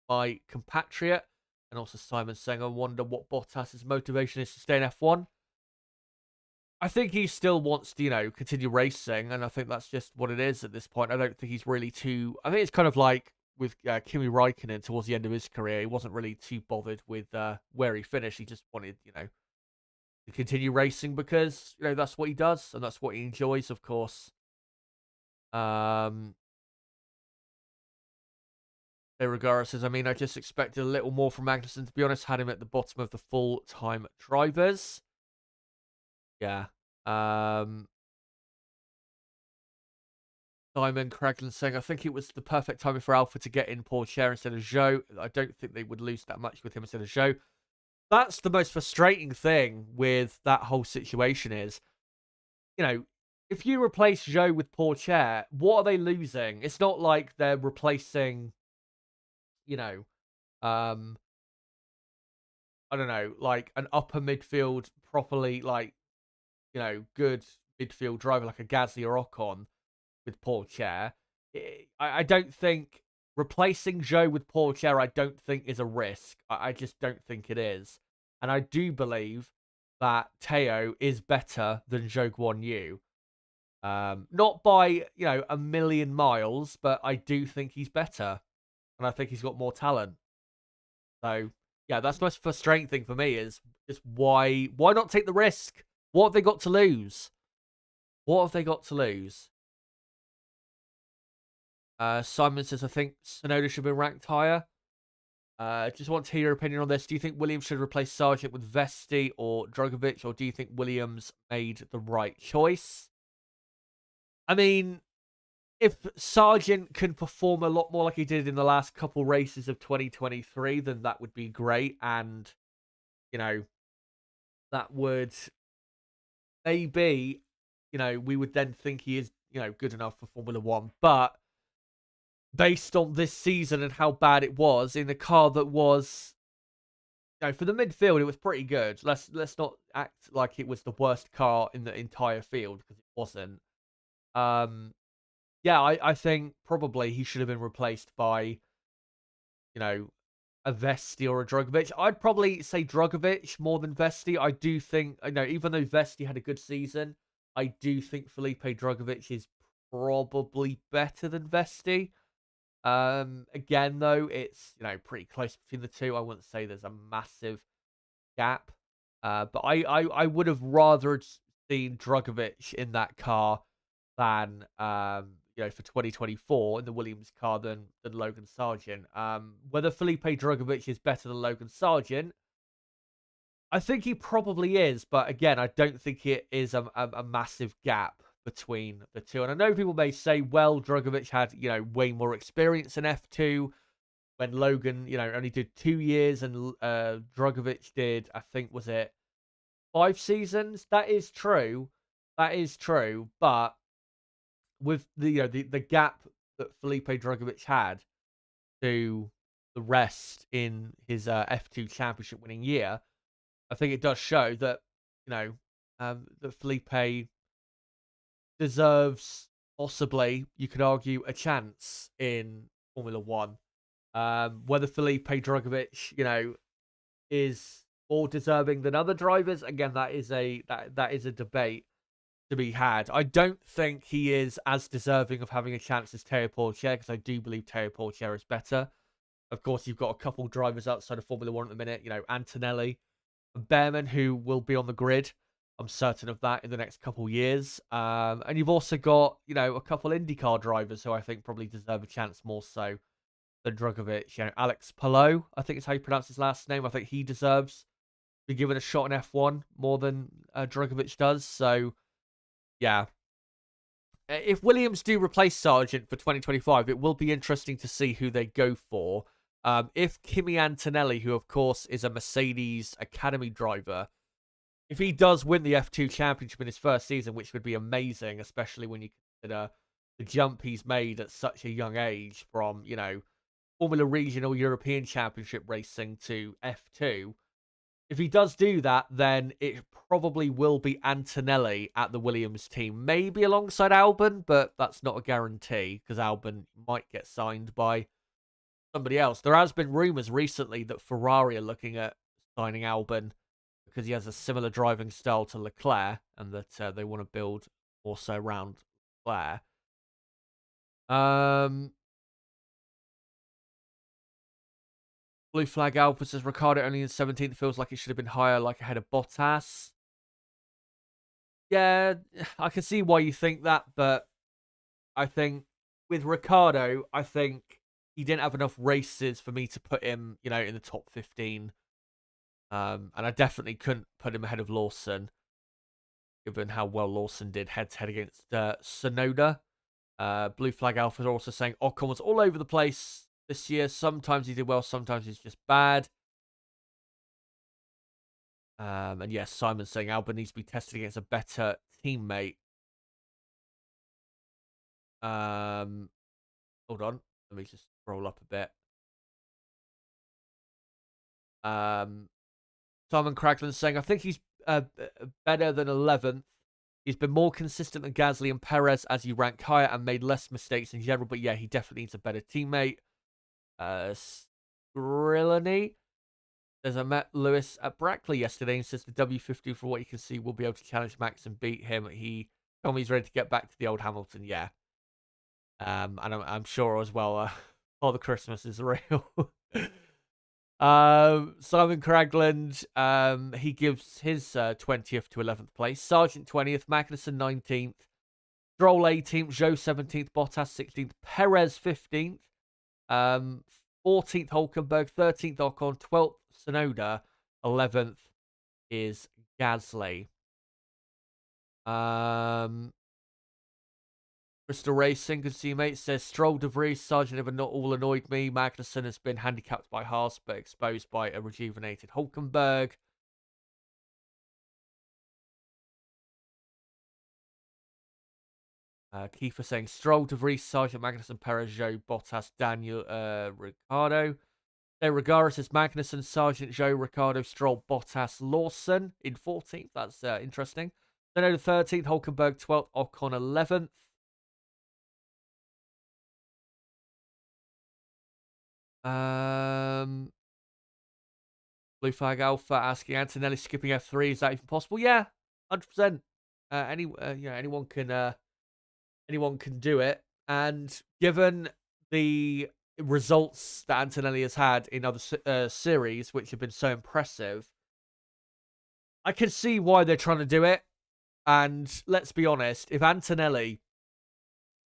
my compatriot. And also Simon saying, I wonder what Bottas's motivation is to stay in F1. I think he still wants to, continue racing, and I think that's just what it is at this point. I don't think he's really too... I think it's kind of like with Kimi Räikkönen towards the end of his career. He wasn't really too bothered with where he finished. He just wanted, to continue racing because, that's what he does, and that's what he enjoys, of course. Regardless says, I just expected a little more from Magnussen, to be honest. Had him at the bottom of the full-time drivers. Yeah. Simon Craglan saying, I think it was the perfect timing for Alpha to get in Paul Scher instead of Zhou. I don't think they would lose that much with him instead of Zhou. That's the most frustrating thing with that whole situation is, if you replace Zhou with Paul Scher, what are they losing? It's not like they're replacing, I don't know, like an upper midfield properly, good midfield driver like a Gasly or Ocon with Paul Scher. I don't think replacing Zhou with Paul Scher, I don't think is a risk. I just don't think it is. And I do believe that Teo is better than Zhou Guanyu. Not by, a million miles, but I do think he's better. And I think he's got more talent. So, yeah, that's the most frustrating thing for me is just why not take the risk? What have they got to lose? What have they got to lose? Simon says, I think Tsunoda should be ranked higher. Just want to hear your opinion on this. Do you think Williams should replace Sargent with Vesti or Drogovic, or do you think Williams made the right choice? I mean, if Sargent can perform a lot more like he did in the last couple races of 2023, then that would be great. And, that would maybe, we would then think he is, good enough for Formula One. But based on this season and how bad it was in a car that was, for the midfield, it was pretty good. Let's not act like it was the worst car in the entire field, because it wasn't. Yeah, I think probably he should have been replaced by, a Vesti or a Drogovic. I'd probably say Drogovic more than Vesti. I do think, even though Vesti had a good season, I do think Felipe Drogovic is probably better than Vesti. Again, though, it's, pretty close between the two. I wouldn't say there's a massive gap. But I would have rather seen Drogovic in that car than, for 2024 in the Williams car than Logan Sargent. Whether Felipe Drogovic is better than Logan Sargent, I think he probably is. But again, I don't think it is a massive gap between the two. And I know people may say, well, Drogovic had, way more experience in F2 when Logan, only did 2 years, and Drogovic did, I think, was it 5 seasons? That is true. that is true, but with the gap that Felipe Drugovich had to the rest in his F2 championship winning year, I think it does show that you know that Felipe deserves, possibly, you could argue, a chance in Formula One. Whether Felipe Drugovich, is more deserving than other drivers, again, that is a debate to be had. I don't think he is as deserving of having a chance as Teo Porcher, because I do believe Teo Porcher is better. Of course, you've got a couple drivers outside of Formula One at the minute, Antonelli and Behrman, who will be on the grid. I'm certain of that in the next couple years. And you've also got, a couple IndyCar drivers who I think probably deserve a chance more so than Drugovich. Alex Palou, I think is how you pronounce his last name. I think he deserves to be given a shot in F1 more than Drugovich does. So, yeah. If Williams do replace Sargent for 2025, it will be interesting to see who they go for. If Kimi Antonelli, who of course is a Mercedes Academy driver, if he does win the F2 championship in his first season, which would be amazing, especially when you consider the jump he's made at such a young age from, Formula Regional European Championship racing to F2. If he does do that, then it probably will be Antonelli at the Williams team. Maybe alongside Albon, but that's not a guarantee because Albon might get signed by somebody else. There has been rumours recently that Ferrari are looking at signing Albon because he has a similar driving style to Leclerc and that they want to build also around Leclerc. Blue Flag Alpha says Ricciardo only in 17th feels like it should have been higher, like ahead of Bottas. Yeah, I can see why you think that, but I think with Ricciardo, I think he didn't have enough races for me to put him, in the top 15. And I definitely couldn't put him ahead of Lawson, given how well Lawson did head-to-head against Tsunoda. Blue Flag Alpha are also saying Ocon was all over the place this year. Sometimes he did well, sometimes he's just bad. And yes, Simon's saying Albon needs to be tested against a better teammate. Hold on. Let me just scroll up a bit. Simon Craglin's saying, I think he's better than 11th. He's been more consistent than Gasly and Perez as you rank higher and made less mistakes in general. But yeah, he definitely needs a better teammate. Skrillany. There's I met Lewis at Brackley yesterday and says the W50, for what you can see, will be able to challenge Max and beat him. He told me he's ready to get back to the old Hamilton. Yeah. And I'm sure as well, Father Christmas is real. Simon Cragland, he gives his 20th to 11th place. Sargent 20th, Magnussen 19th, Stroll 18th, Zhou 17th, Bottas 16th, Perez 15th, 14th Hulkenberg, 13th Ocon, 12th Tsunoda, 11th is Gasly. Crystal Racing, good to see you, mate. Says Stroll, De Vries, Sargent have not all annoyed me. Magnussen has been handicapped by Haas, but exposed by a rejuvenated Hulkenberg. Kiefer saying Stroll, De Vries, Sargent, Magnussen, Perez, Zhou, Bottas, Daniel, Ricciardo. So regardless, it's Magnussen, Sargent, Zhou, Ricciardo, Stroll, Bottas, Lawson in 14th. That's interesting. Then over 13th, Hulkenberg 12th, Ocon 11th. Blue Flag Alpha asking Antonelli skipping F3, is that even possible? Yeah, 100%. Anyone can do it. And given the results that Antonelli has had in other series, which have been so impressive, I can see why they're trying to do it. And let's be honest, if Antonelli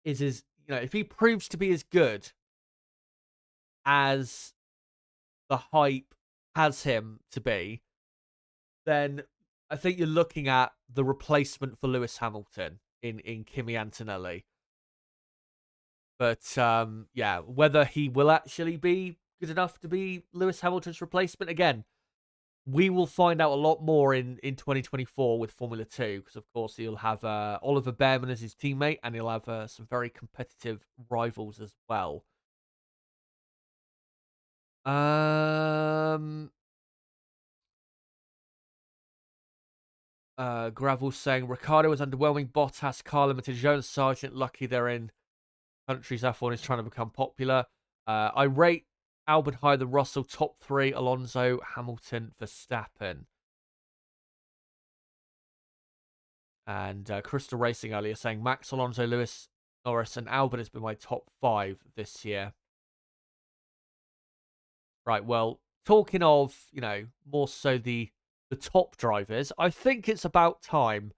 if he proves to be as good as the hype has him to be, then I think you're looking at the replacement for Lewis Hamilton in Kimi Antonelli. But yeah, whether he will actually be good enough to be Lewis Hamilton's replacement, again, we will find out a lot more in 2024 with Formula 2, because, of course, he'll have Oliver Bearman as his teammate, and he'll have some very competitive rivals as well. Gravel saying, Ricardo was underwhelming. Bottas, Car Limited, Jones, Sargent. Lucky they're in countries F1 is trying to become popular. I rate Albon higher than Russell. Top 3, Alonso, Hamilton, Verstappen. And Crystal Racing earlier saying, Max, Alonso, Lewis, Norris, and Albon has been my top 5 this year. Right, well, talking of, more so the top drivers, I think it's about time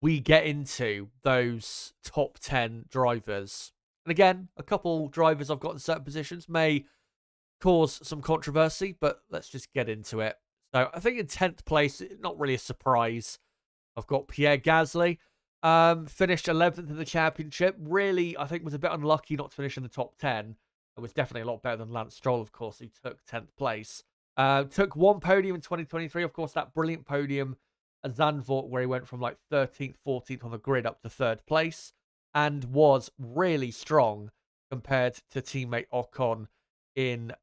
we get into those top 10 drivers. And again, a couple drivers I've got in certain positions may cause some controversy, but let's just get into it. So I think in 10th place, not really a surprise, I've got Pierre Gasly. Finished 11th in the championship. Really, I think was a bit unlucky not to finish in the top 10. It was definitely a lot better than Lance Stroll, of course, who took 10th place. Took one podium in 2023. Of course, that brilliant podium at Zandvoort, where he went from like 13th, 14th on the grid up to 3rd place, and was really strong compared to teammate Ocon in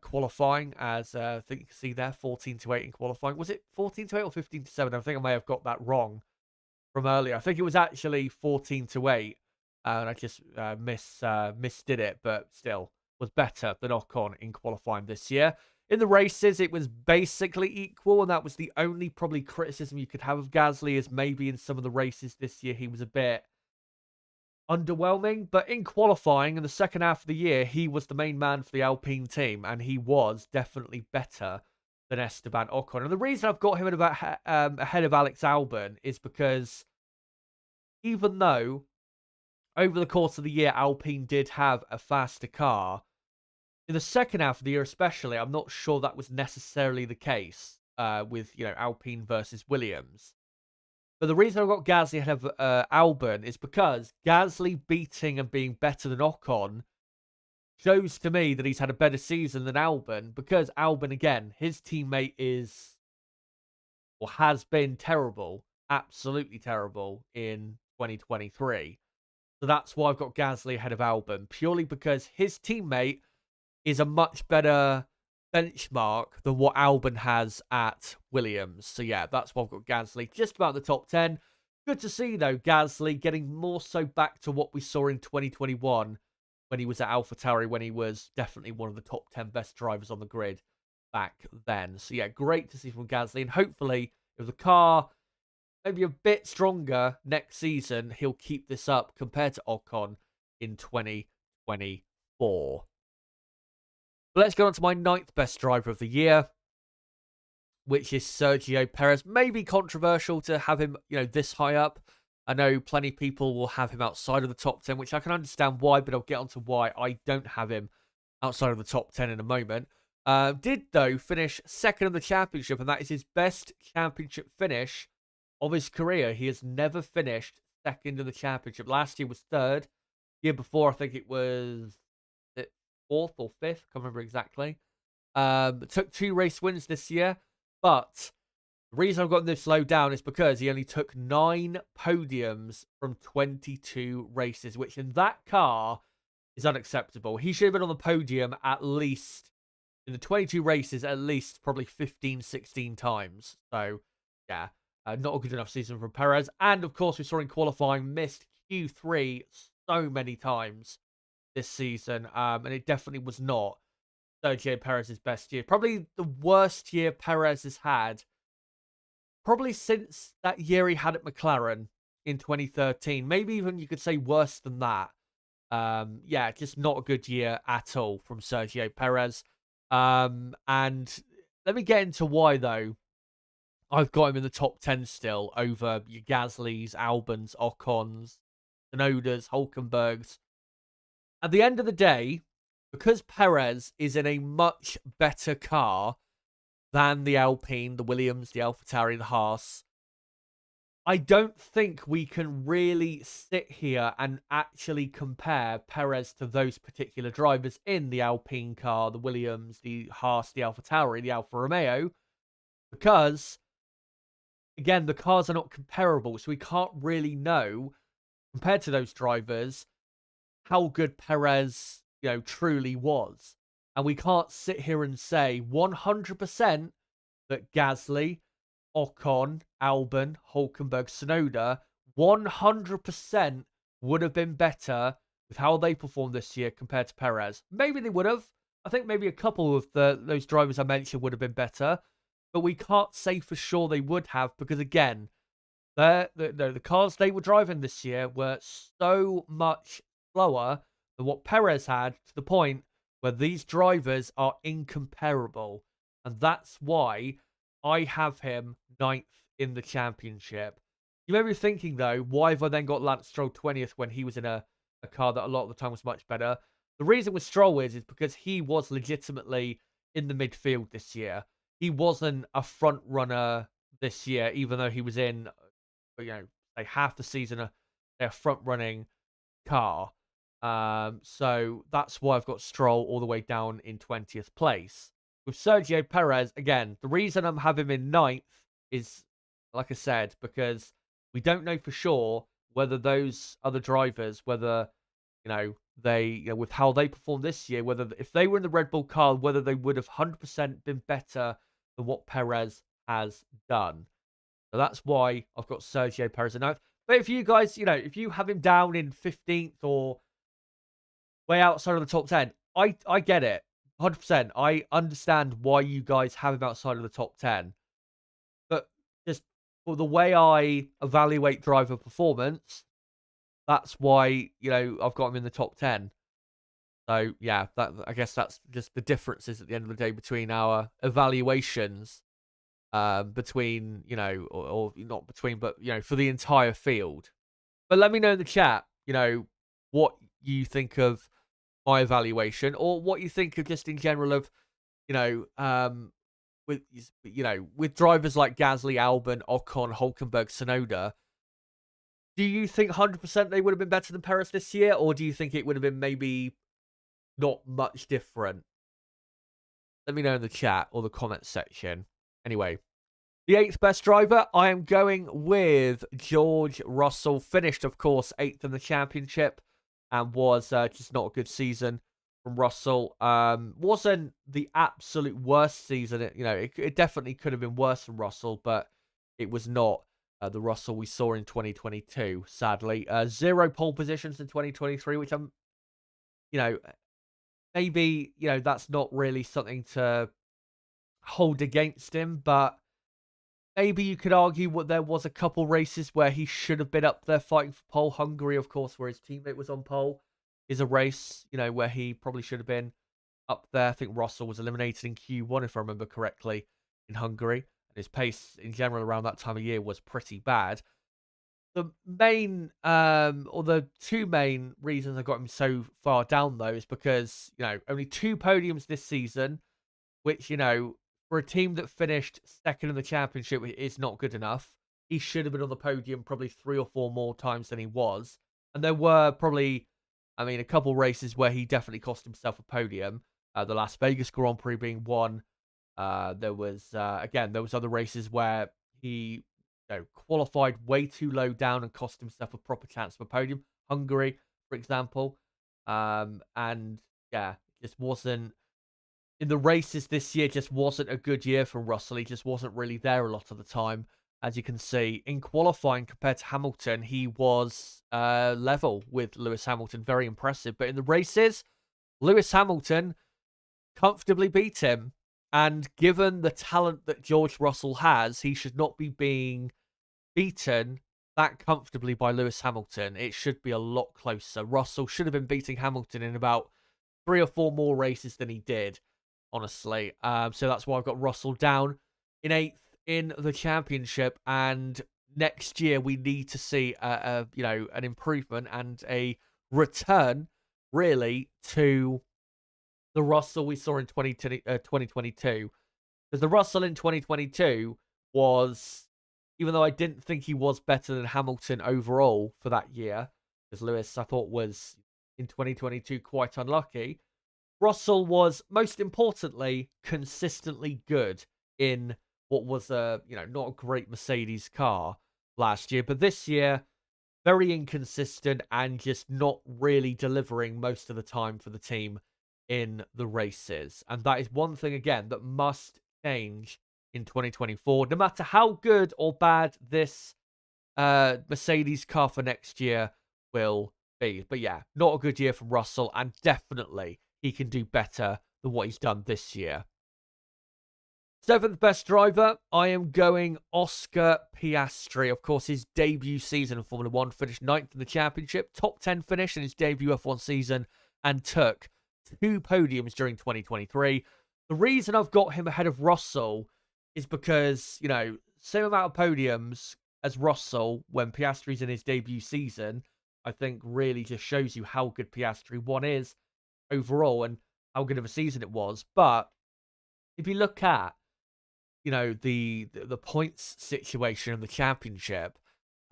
qualifying, as I think you can see there, 14-8 in qualifying. Was it 14-8 or 15-7? I think I may have got that wrong from earlier. I think it was actually 14-8, and I just misdid it, but still was better than Ocon in qualifying this year. In the races, it was basically equal, and that was the only probably criticism you could have of Gasly, is maybe in some of the races this year he was a bit underwhelming. But in qualifying, in the second half of the year, he was the main man for the Alpine team, and he was definitely better than Esteban Ocon. And the reason I've got him ahead of Alex Albon is because even though over the course of the year Alpine did have a faster car, in the second half of the year especially, I'm not sure that was necessarily the case with, Alpine versus Williams. But the reason I've got Gasly ahead of Albon is because Gasly beating and being better than Ocon shows to me that he's had a better season than Albon, because Albon, again, his teammate is, or has been, terrible, absolutely terrible in 2023. So that's why I've got Gasly ahead of Albon, purely because his teammate is a much better benchmark than what Albon has at Williams. So yeah, that's why I've got Gasly just about the top 10. Good to see, though, Gasly getting more so back to what we saw in 2021 when he was at AlphaTauri, when he was definitely one of the top 10 best drivers on the grid back then. So yeah, great to see from Gasly, and hopefully if the car maybe a bit stronger next season, he'll keep this up compared to Ocon in 2024. But let's go on to my 9th best driver of the year, which is Sergio Perez. Maybe controversial to have him, this high up. I know plenty of people will have him outside of the top 10, which I can understand why, but I'll get onto why I don't have him outside of the top 10 in a moment. Did, though, finish 2nd in the championship, and that is his best championship finish of his career. He has never finished 2nd in the championship. Last year was 3rd. Year before, I think it was 4th or 5th. Can't remember exactly. Took 2 race wins this year, but the reason I've got this low down is because he only took 9 podiums from 22 races, which in that car is unacceptable. He should have been on the podium at least, in the 22 races, at least probably 15, 16 times. So, yeah, not a good enough season from Perez. And, of course, we saw in qualifying, missed Q3 so many times this season, and it definitely was not Sergio Perez's best year. Probably the worst year Perez has had, probably since that year he had at McLaren in 2013. Maybe even you could say worse than that. Yeah, just not a good year at all from Sergio Perez. And let me get into why, though, I've got him in the top 10 still over your Gaslys, Albons, Ocons, Tsunodas, Hulkenbergs. At the end of the day, because Perez is in a much better car than the Alpine, the Williams, the AlphaTauri, the Haas, I don't think we can really sit here and actually compare Perez to those particular drivers in the Alpine car, the Williams, the Haas, the AlphaTauri, the Alfa Romeo, because, again, the cars are not comparable, so we can't really know, compared to those drivers, how good Perez, truly was. And we can't sit here and say 100% that Gasly, Ocon, Albon, Hulkenberg, Tsunoda 100% would have been better with how they performed this year compared to Perez. Maybe they would have. I think maybe a couple of those drivers I mentioned would have been better, but we can't say for sure they would have because, again, the cars they were driving this year were so much slower than what Perez had, to the point where these drivers are incomparable. And that's why I have him ninth in the championship. You may be thinking, though, why have I then got Lance Stroll 20th when he was in a car that a lot of the time was much better? The reason with Stroll is because he was legitimately in the midfield this year. He wasn't a front runner this year, even though he was in, say half the season, a front running car. So that's why I've got Stroll all the way down in 20th place. With Sergio Perez, again, the reason I'm having him in ninth is, like I said, because we don't know for sure whether those other drivers, whether, they, with how they performed this year, whether if they were in the Red Bull car, whether they would have 100% been better than what Perez has done. So that's why I've got Sergio Perez in ninth. But if you guys, if you have him down in 15th or way outside of the top 10, I get it. 100%. I understand why you guys have him outside of the top 10. But just for the way I evaluate driver performance, that's why, I've got him in the top 10. So, yeah, I guess that's just the differences at the end of the day between our evaluations, between, or not between, but, for the entire field. But let me know in the chat, what you think of my evaluation, or what you think of just in general of, with with drivers like Gasly, Albon, Ocon, Hulkenberg, Tsunoda. Do you think 100% they would have been better than Perez this year, or do you think it would have been maybe not much different? Let me know in the chat or the comments section. Anyway, the 8th best driver, I am going with George Russell. Finished, of course, 8th in the championship, and was just not a good season from Russell. Wasn't the absolute worst season. It definitely could have been worse than Russell, but it was not the Russell we saw in 2022, sadly. 0 pole positions in 2023, which I'm, maybe, that's not really something to hold against him, but maybe you could argue there was a couple races where he should have been up there fighting for pole. Hungary, of course, where his teammate was on pole, is a race, where he probably should have been up there. I think Russell was eliminated in Q1, if I remember correctly, in Hungary. And his pace in general around that time of year was pretty bad. The main, or the two main reasons I got him so far down, though, is because, only 2 podiums this season, which, for a team that finished second in the championship, is not good enough. He should have been on the podium probably 3 or 4 more times than he was. And there were probably, a couple races where he definitely cost himself a podium. The Las Vegas Grand Prix being one. There was, again, there was other races where he qualified way too low down and cost himself a proper chance for a podium. Hungary, for example. And, yeah, just wasn't, in the races this year, just wasn't a good year for Russell. He just wasn't really there a lot of the time. As you can see, in qualifying compared to Hamilton, he was level with Lewis Hamilton. Very impressive. But in the races, Lewis Hamilton comfortably beat him. And given the talent that George Russell has, he should not be being beaten that comfortably by Lewis Hamilton. It should be a lot closer. Russell should have been beating Hamilton in about 3 or 4 more races than he did, honestly. So that's why I've got Russell down in 8th in the championship. And next year we need to see an improvement and a return, really, to the Russell we saw in 2022. Because the Russell in 2022 was, even though I didn't think he was better than Hamilton overall for that year, because Lewis, I thought, was in 2022 quite unlucky, Russell was, most importantly, consistently good in what was a, not a great Mercedes car last year. But this year, very inconsistent and just not really delivering most of the time for the team in the races. And that is one thing, again, that must change in 2024. No matter how good or bad this Mercedes car for next year will be. But yeah, not a good year from Russell, and definitely he can do better than what he's done this year. Seventh best driver, I am going Oscar Piastri. Of course, his debut season in Formula 1, finished 9th in the championship, top 10 finish in his debut F1 season, and took 2 podiums during 2023. The reason I've got him ahead of Russell is because, same amount of podiums as Russell when Piastri's in his debut season, I think really just shows you how good Piastri 1 is overall and how good of a season it was. But if you look at, the points situation in the championship,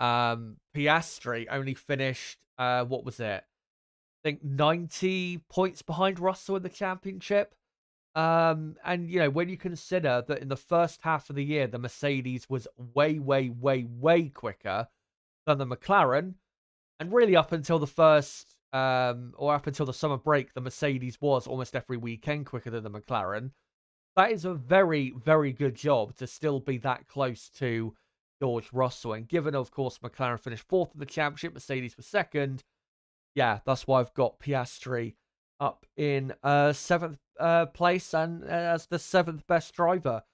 Piastri only finished, what was it? I think 90 points behind Russell in the championship. And, when you consider that in the first half of the year, the Mercedes was way, way, way, way quicker than the McLaren. And really up until the up until the summer break, the Mercedes was almost every weekend quicker than the McLaren. That is a very, very good job to still be that close to George Russell. And given, of course, McLaren finished 4th in the championship, Mercedes was 2nd. Yeah, that's why I've got Piastri up in 7th place and as the 7th best driver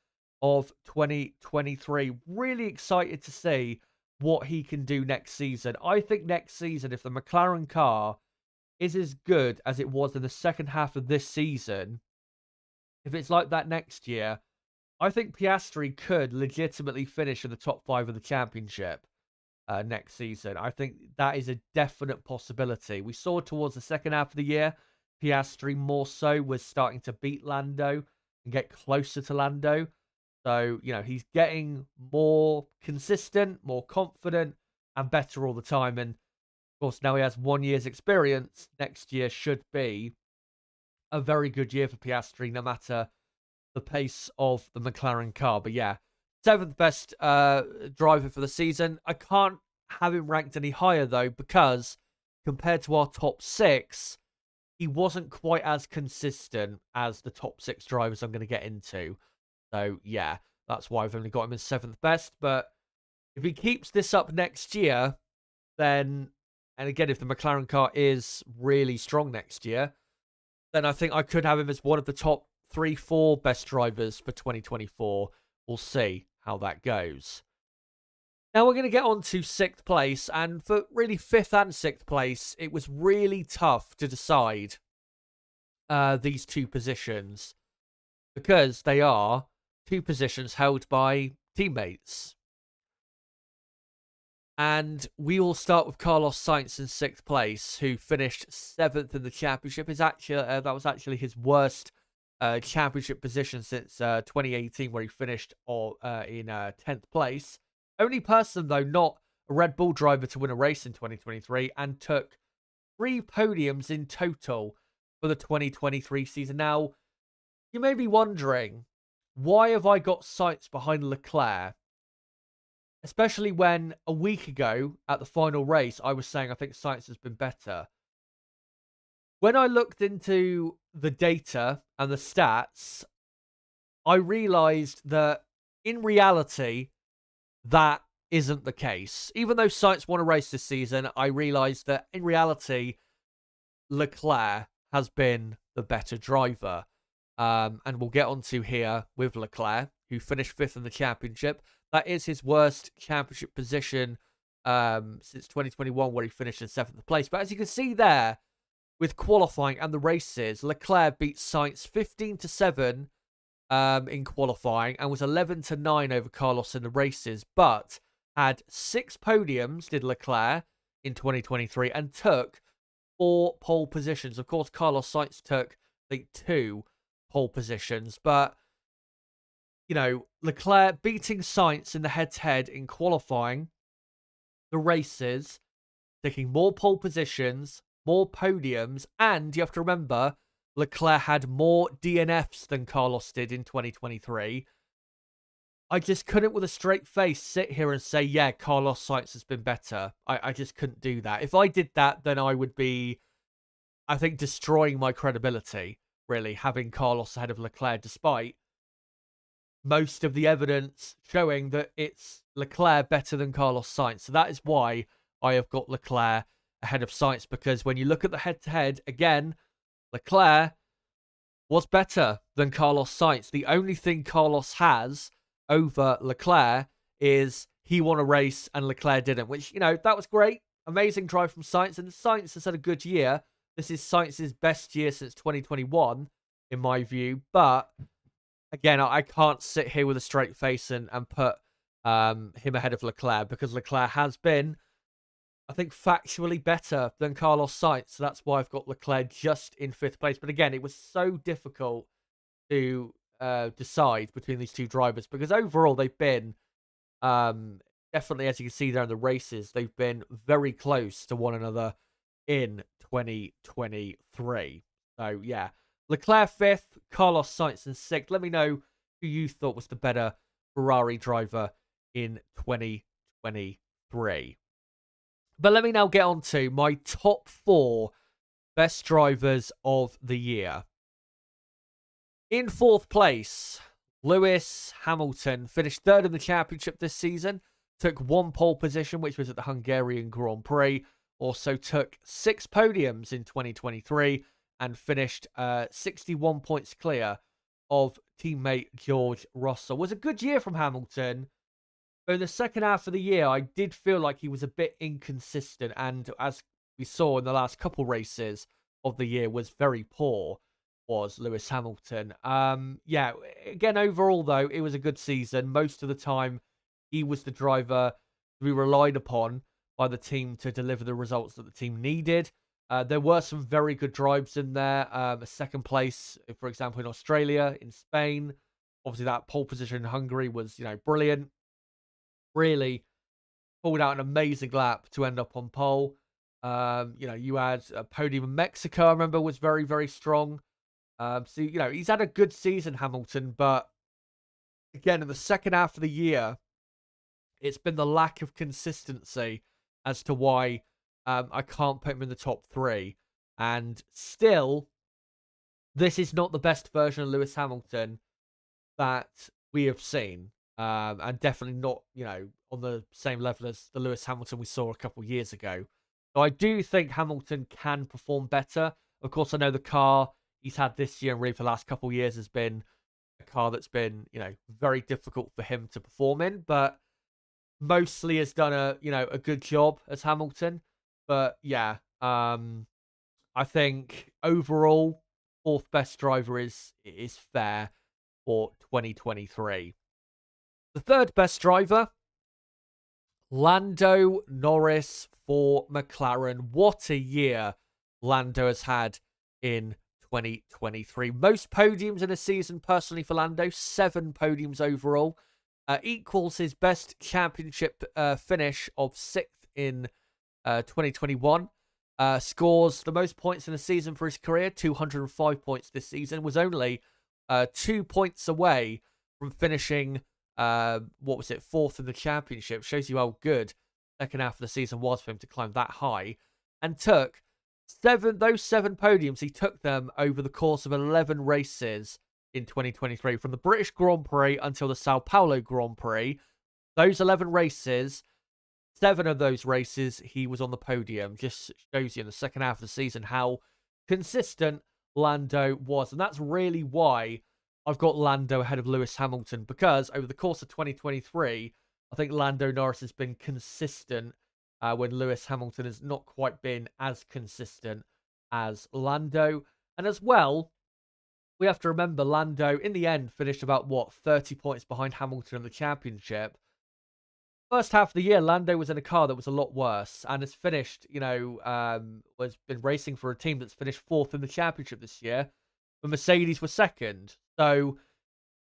of 2023. Really excited to see what he can do next season. I think next season, if the McLaren car is as good as it was in the second half of this season, if it's like that next year, I think Piastri could legitimately finish in the top 5 of the championship next season. I think that is a definite possibility. We saw towards the second half of the year, Piastri more so was starting to beat Lando and get closer to Lando. So, he's getting more consistent, more confident, and better all the time. And, of course, now he has 1 year's experience. Next year should be a very good year for Piastri, no matter the pace of the McLaren car. But yeah, 7th best driver for the season. I can't have him ranked any higher, though, because compared to our top 6, he wasn't quite as consistent as the top 6 drivers I'm going to get into. So yeah, that's why I've only got him as 7th best. But if he keeps this up next year, then, and again, if the McLaren car is really strong next year, then I think I could have him as one of the top 3-4 best drivers for 2024. We'll see how that goes. Now we're going to get on to 6th place, and for really 5th and 6th place, it was really tough to decide these 2 positions, because they are 2 positions held by teammates. And we will start with Carlos Sainz in 6th place, who finished 7th in the championship. That was actually his worst championship position since 2018, where he finished in 10th place. Only person, though, not a Red Bull driver to win a race in 2023, and took 3 podiums in total for the 2023 season. Now, you may be wondering, why have I got Sainz behind Leclerc? Especially when a week ago at the final race, I was saying I think Sainz has been better. When I looked into the data and the stats, I realized that in reality, that isn't the case. Even though Sainz won a race this season, I realized that in reality, Leclerc has been the better driver. And we'll get on to here with Leclerc, who finished 5th in the championship. That is his worst championship position since 2021, where he finished in 7th place. But as you can see there, with qualifying and the races, Leclerc beat Sainz 15-7 in qualifying and was 11-9 over Carlos in the races, but had 6 podiums, did Leclerc, in 2023, and took 4 pole positions. Of course, Carlos Sainz took, I think, 2 pole positions, but Leclerc beating Sainz in the head-to-head in qualifying, the races, taking more pole positions, more podiums, and you have to remember, Leclerc had more DNFs than Carlos did in 2023. I just couldn't with a straight face sit here and say, yeah, Carlos Sainz has been better. I just couldn't do that. If I did that, then I would be, I think, destroying my credibility, really, having Carlos ahead of Leclerc, despite most of the evidence showing that it's Leclerc better than Carlos Sainz. So that is why I have got Leclerc ahead of Sainz, because when you look at the head-to-head, again, Leclerc was better than Carlos Sainz. The only thing Carlos has over Leclerc is he won a race and Leclerc didn't, which, you know, that was great. Amazing drive from Sainz, and Sainz has had a good year. This is Sainz's best year since 2021, in my view. But, again, I can't sit here with a straight face and put him ahead of Leclerc, because Leclerc has been, I think, factually better than Carlos Sainz. So that's why I've got Leclerc just in 5th place. But again, it was so difficult to decide between these two drivers, because overall they've been, definitely, as you can see there in the races, they've been very close to one another in 2023. So yeah, Leclerc 5th, Carlos Sainz in 6th. Let me know who you thought was the better Ferrari driver in 2023. But let me now get on to my top 4 best drivers of the year. In 4th place, Lewis Hamilton finished 3rd in the championship this season, took 1 pole position, which was at the Hungarian Grand Prix, also took 6 podiums in 2023, and finished 61 points clear of teammate George Russell. It was a good year from Hamilton. But in the second half of the year, I did feel like he was a bit inconsistent, and as we saw in the last couple races of the year, was very poor, was Lewis Hamilton. Yeah, again, overall, though, it was a good season. Most of the time, he was the driver to be relied upon by the team to deliver the results that the team needed. There were some very good drives in there. A 2nd place, for example, in Australia, in Spain. Obviously, that pole position in Hungary was, you know, brilliant. Really pulled out an amazing lap to end up on pole. You know, you had a podium in Mexico, I remember, was very, very strong. So, you know, he's had a good season, Hamilton, but again, in the second half of the year, it's been the lack of consistency as to why I can't put him in the top 3. And still, this is not the best version of Lewis Hamilton that we have seen. And definitely not, you know, on the same level as the Lewis Hamilton we saw a couple of years ago. So I do think Hamilton can perform better. Of course, I know the car he's had this year and really for the last couple of years has been a car that's been, you know, very difficult for him to perform in, but mostly has done a good job as Hamilton. But yeah, I think overall, 4th best driver is fair for 2023. The 3rd best driver, Lando Norris for McLaren. What a year Lando has had in 2023. Most podiums in a season, personally, for Lando. 7 podiums overall. Equals his best championship finish of 6th in 2021. Scores the most points in a season for his career, 205 points this season. Was only 2 points away from finishing, 4th in the championship. Shows you how good second half of the season was for him to climb that high. And took those 7 podiums, he took them over the course of 11 races in 2023, from the British Grand Prix until the Sao Paulo Grand Prix. Those 11 races, 7 of those races, he was on the podium. Just shows you in the second half of the season how consistent Lando was. And that's really why I've got Lando ahead of Lewis Hamilton, because over the course of 2023, I think Lando Norris has been consistent when Lewis Hamilton has not quite been as consistent as Lando. And as well, we have to remember Lando, in the end, finished about, 30 points behind Hamilton in the championship. First half of the year, Lando was in a car that was a lot worse and has finished, has been racing for a team that's finished 4th in the championship this year. The Mercedes were 2nd. So,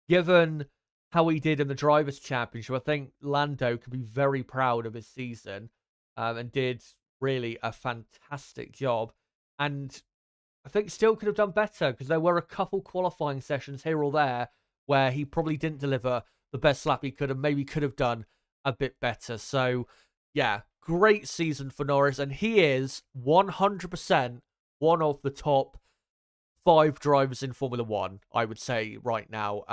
given how he did in the Drivers' Championship, I think Lando could be very proud of his season and did really a fantastic job. And I think still could have done better, because there were a couple qualifying sessions here or there where he probably didn't deliver the best lap he could and maybe could have done a bit better. So, yeah, great season for Norris. And he is 100% one of the top 5 drivers in Formula One, I would say right now.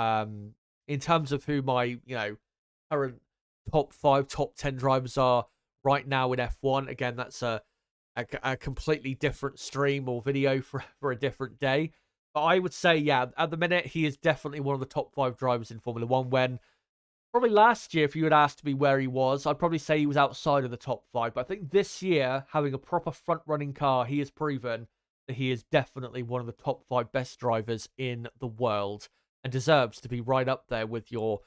In terms of who my, current top 5, top 10 drivers are right now in F1. Again, that's a completely different stream or video for a different day. But I would say, yeah, at the minute, he is definitely one of the top 5 drivers in Formula One. When probably last year, if you had asked me where he was, I'd probably say he was outside of the top 5. But I think this year, having a proper front-running car, he has proven that he is definitely one of the top 5 best drivers in the world and deserves to be right up there with your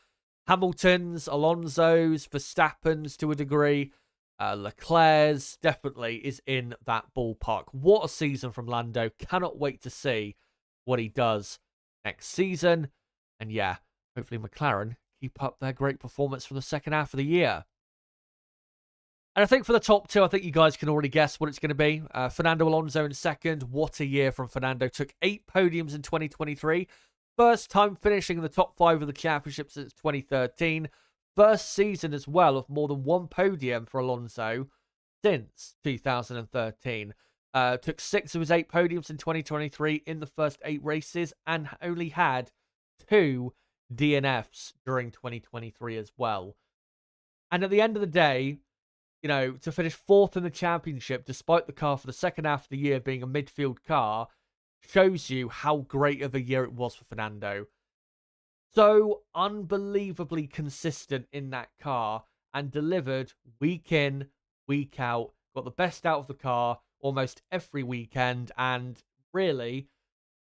Hamiltons, Alonso's, Verstappen's to a degree. Leclerc's definitely is in that ballpark. What a season from Lando. Cannot wait to see what he does next season. And yeah, hopefully McLaren keep up their great performance for the second half of the year. And I think for the top 2, I think you guys can already guess what it's going to be. Fernando Alonso in second. What a year from Fernando. Took 8 podiums in 2023. First time finishing in the top 5 of the championship since 2013. First season as well of more than 1 podium for Alonso since 2013. Took 6 of his 8 podiums in 2023 in the first 8 races and only had 2 DNFs during 2023 as well. And at the end of the day, to finish 4th in the championship despite the car for the second half of the year being a midfield car shows you how great of a year it was for Fernando. So unbelievably consistent in that car and delivered week in, week out. Got the best out of the car almost every weekend. And really,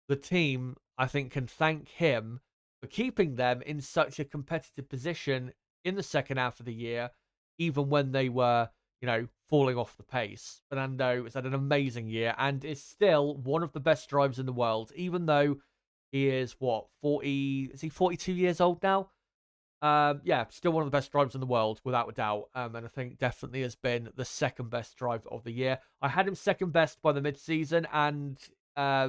the team, I think, can thank him for keeping them in such a competitive position in the second half of the year, even when they were, falling off the pace. Fernando has had an amazing year and is still one of the best drivers in the world, even though he is, 40... Is he 42 years old now? Yeah, still one of the best drivers in the world, without a doubt. And I think definitely has been the second best driver of the year. I had him second best by the mid-season, and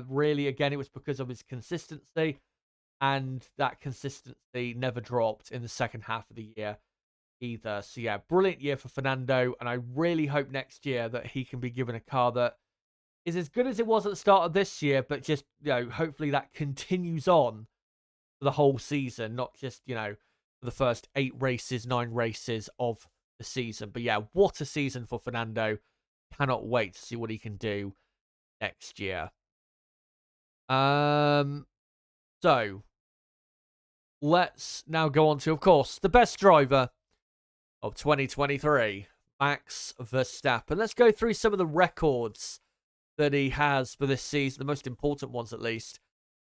really, again, it was because of his consistency. And that consistency never dropped in the second half of the year either. So yeah, brilliant year for Fernando. And I really hope next year that he can be given a car that is as good as it was at the start of this year, but just, hopefully that continues on for the whole season, not just, for the first 8 races, 9 races of the season. But yeah, what a season for Fernando. Cannot wait to see what he can do next year. So let's now go on to, of course, the best driver of 2023, Max Verstappen. Let's go through some of the records that he has for this season, the most important ones at least.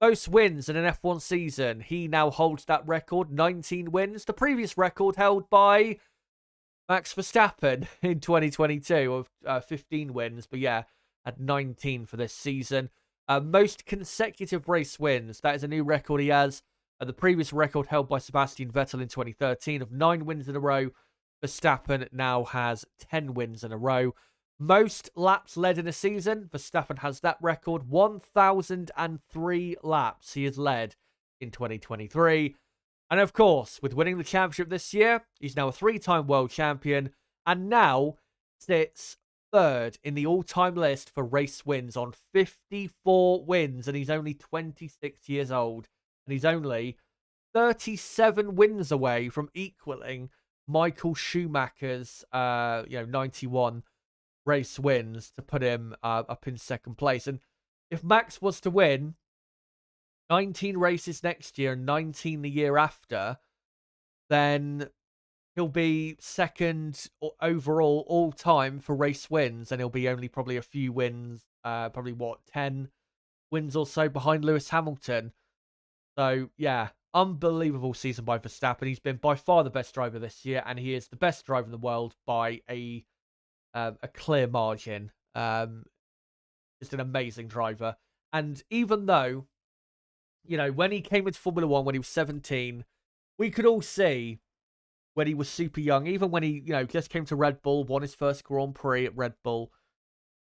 Most wins in an F1 season. He now holds that record, 19 wins. The previous record held by Max Verstappen in 2022 of 15 wins. But yeah, had 19 for this season. Most consecutive race wins. That is a new record he has. The previous record held by Sebastian Vettel in 2013 of 9 wins in a row. Verstappen now has 10 wins in a row. Most laps led in a season. Verstappen has that record. 1,003 laps he has led in 2023. And of course, with winning the championship this year, he's now a 3-time world champion and now sits 3rd in the all-time list for race wins on 54 wins. And he's only 26 years old. And he's only 37 wins away from equaling Michael Schumacher's 91 race wins to put him up in 2nd place. And if Max was to win 19 races next year and 19 the year after, then he'll be 2nd overall all time for race wins, and he'll be only probably a few wins, 10 wins or so behind Lewis Hamilton. So yeah, unbelievable season by Verstappen. He's been by far the best driver this year, and he is the best driver in the world by a clear margin. Just an amazing driver. And even though, when he came into Formula One when he was 17, we could all see when he was super young, even when he, just came to Red Bull, won his first Grand Prix at Red Bull,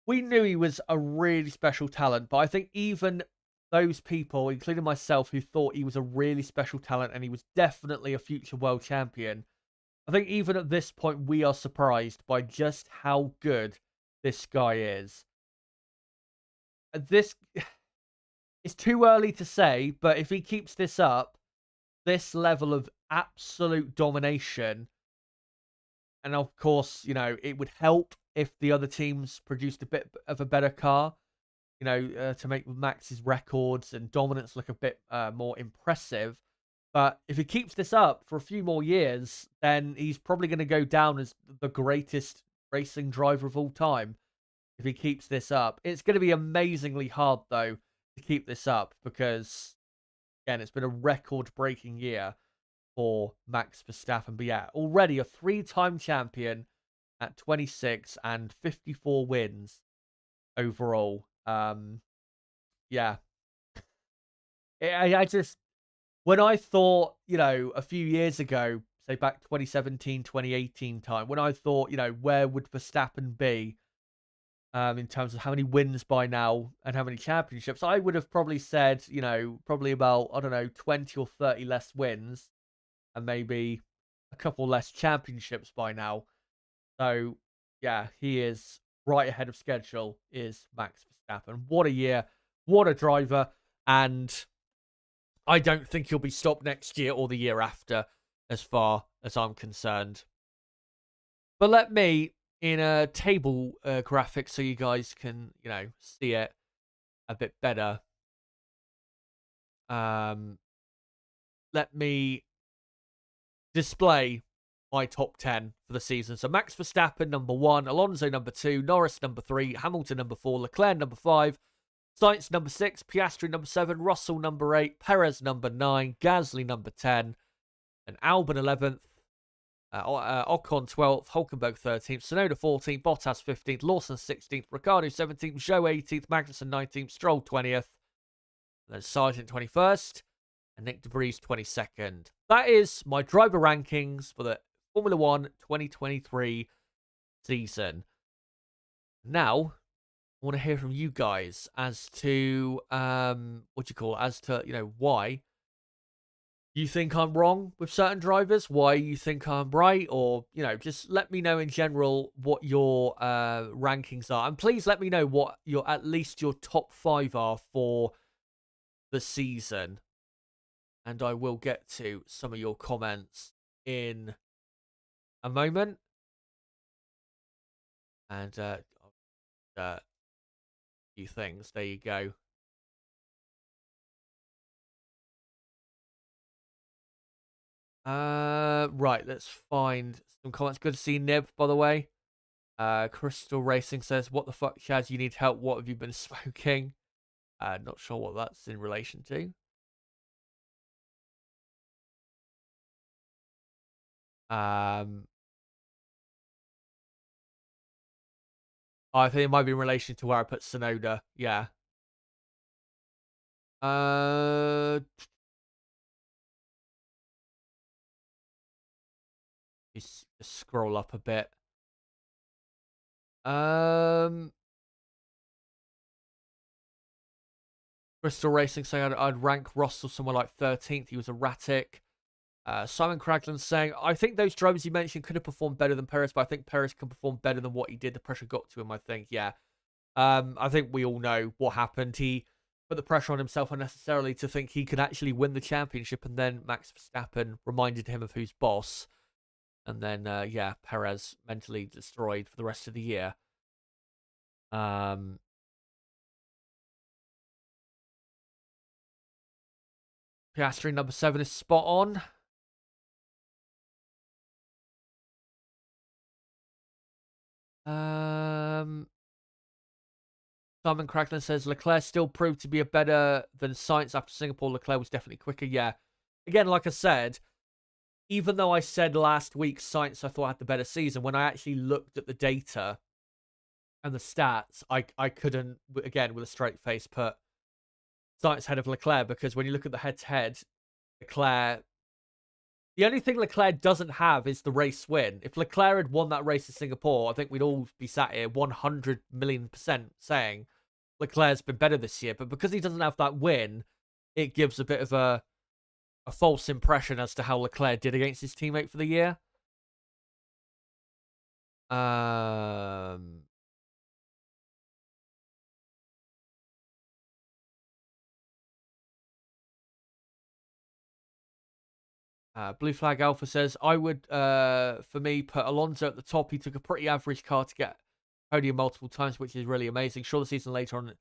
we knew he was a really special talent. But I think even those people, including myself, who thought he was a really special talent and he was definitely a future world champion, I think even at this point, we are surprised by just how good this guy is. This it's too early to say, but if he keeps this up, this level of absolute domination, and of course, it would help if the other teams produced a bit of a better car, to make Max's records and dominance look a bit more impressive. But if he keeps this up for a few more years, then he's probably going to go down as the greatest racing driver of all time. If he keeps this up, it's going to be amazingly hard, though, to keep this up because, again, it's been a record-breaking year for Max Verstappen. But yeah, already a 3-time champion at 26 and 54 wins overall. Yeah. I just, when I thought, a few years ago, say back 2017, 2018 time, when I thought, where would Verstappen be in terms of how many wins by now and how many championships, I would have probably said, probably about, I don't know, 20 or 30 less wins and maybe a couple less championships by now. So, yeah, he is right ahead of schedule, is Max Verstappen. What a year. What a driver. And I don't think he'll be stopped next year or the year after, as far as I'm concerned. But let me, in a table graphic so you guys can, see it a bit better. Let me display my top 10 for the season. So Max Verstappen, number 1. Alonso, number 2. Norris, number 3. Hamilton, number 4. Leclerc, number 5. Sainz, number 6. Piastri, number 7. Russell, number 8. Perez, number 9. Gasly, number 10. And Albon, 11th. Ocon, 12th. Hulkenberg, 13th. Tsunoda, 14th. Bottas, 15th. Lawson, 16th. Ricciardo, 17th. Zhou, 18th. Magnussen, 19th. Stroll, 20th. And then Sargent, 21st. And Nick DeVries, 22nd. That is my driver rankings for the Formula 1 2023 season. Now, I want to hear from you guys as to, why you think I'm wrong with certain drivers, why you think I'm right, or, just let me know in general what your rankings are. And please let me know what at least your top 5 are for the season. And I will get to some of your comments in a moment. And a few things. There you go. Right, let's find some comments. Good to see Nib, by the way. Crystal Racing says, "What the fuck, Chaz? You need help. What have you been smoking?" Not sure what that's in relation to. I think it might be in relation to where I put Tsunoda. Yeah. Just scroll up a bit. Crystal Racing saying I'd rank Russell somewhere like 13th. He was erratic. Simon Cragland saying, I think those drivers you mentioned could have performed better than Perez, but I think Perez can perform better than what he did. The pressure got to him, I think. Yeah. I think we all know what happened. He put the pressure on himself unnecessarily to think he could actually win the championship, and then Max Verstappen reminded him of who's boss. And then, Perez mentally destroyed for the rest of the year. Piastri, number 7 is spot on. Simon Cracklin says Leclerc still proved to be a better than Sainz after Singapore. Leclerc was definitely quicker. Yeah. Again, like I said, even though I said last week Sainz I thought had the better season, when I actually looked at the data and the stats, I couldn't, again, with a straight face, put Sainz ahead of Leclerc, because when you look at the head-to-head, Leclerc, the only thing Leclerc doesn't have is the race win. If Leclerc had won that race in Singapore, I think we'd all be sat here 100 million% saying Leclerc's been better this year, but because he doesn't have that win, it gives a bit of a false impression as to how Leclerc did against his teammate for the year. Blue Flag Alpha says, I would, for me, put Alonso at the top. He took a pretty average car to get podium multiple times, which is really amazing. Sure, the season later on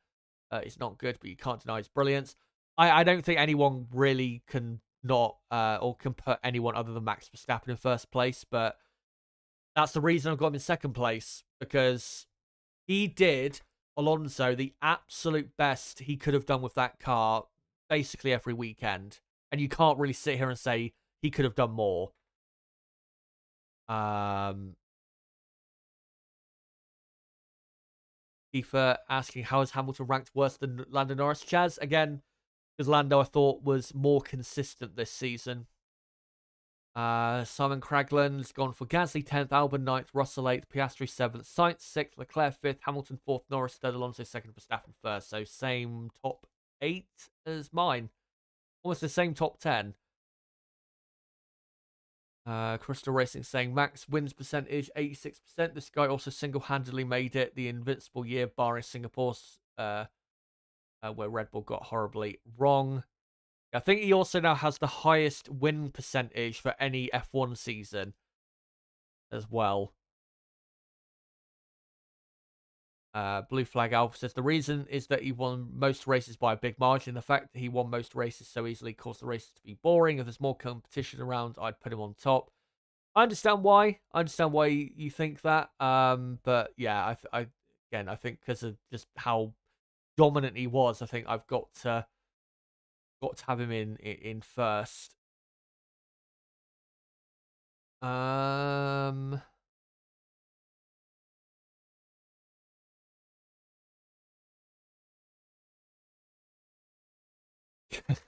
is not good, but you can't deny his brilliance. I don't think anyone really can not, or can put anyone other than Max Verstappen in first place, but that's the reason I've got him in second place, because he did, Alonso, the absolute best he could have done with that car basically every weekend. And you can't really sit here and say he could have done more. FIFA asking, how is Hamilton ranked worse than Lando Norris? Chaz, again, because Lando, I thought, was more consistent this season. Simon Cragland's gone for Gasly 10th, Albon 9th, Russell 8th, Piastri 7th, Sainz 6th, Leclerc 5th, Hamilton 4th, Norris 3rd, Alonso 2nd, Verstappen 1st. So same top 8 as mine. Almost the same top 10. Crystal Racing saying Max wins percentage 86%. This guy also single-handedly made it the invincible year, barring Singapore's, where Red Bull got horribly wrong. I think he also now has the highest win percentage for any F1 season as well. Blue Flag Alpha says the reason is that he won most races by a big margin. The fact that he won most races so easily caused the races to be boring. If there's more competition around, I'd put him on top. I understand why. I understand why you think that. But yeah, I think because of just how dominant he was, I think I've got to have him in first.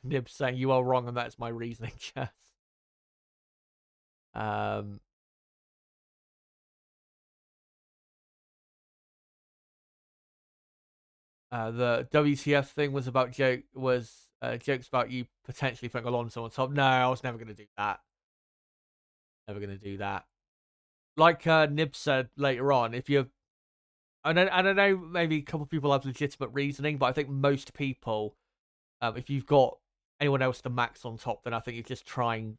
Nib saying you are wrong, and that's my reasoning. Yes. The WTF thing was about jokes about you potentially putting Alonso on top. No, I was never going to do that. Never going to do that. Like Nib said later on, if you're, I don't know, maybe a couple of people have legitimate reasoning, but I think most people, if you've got anyone else to Max on top, then I think you're just trying,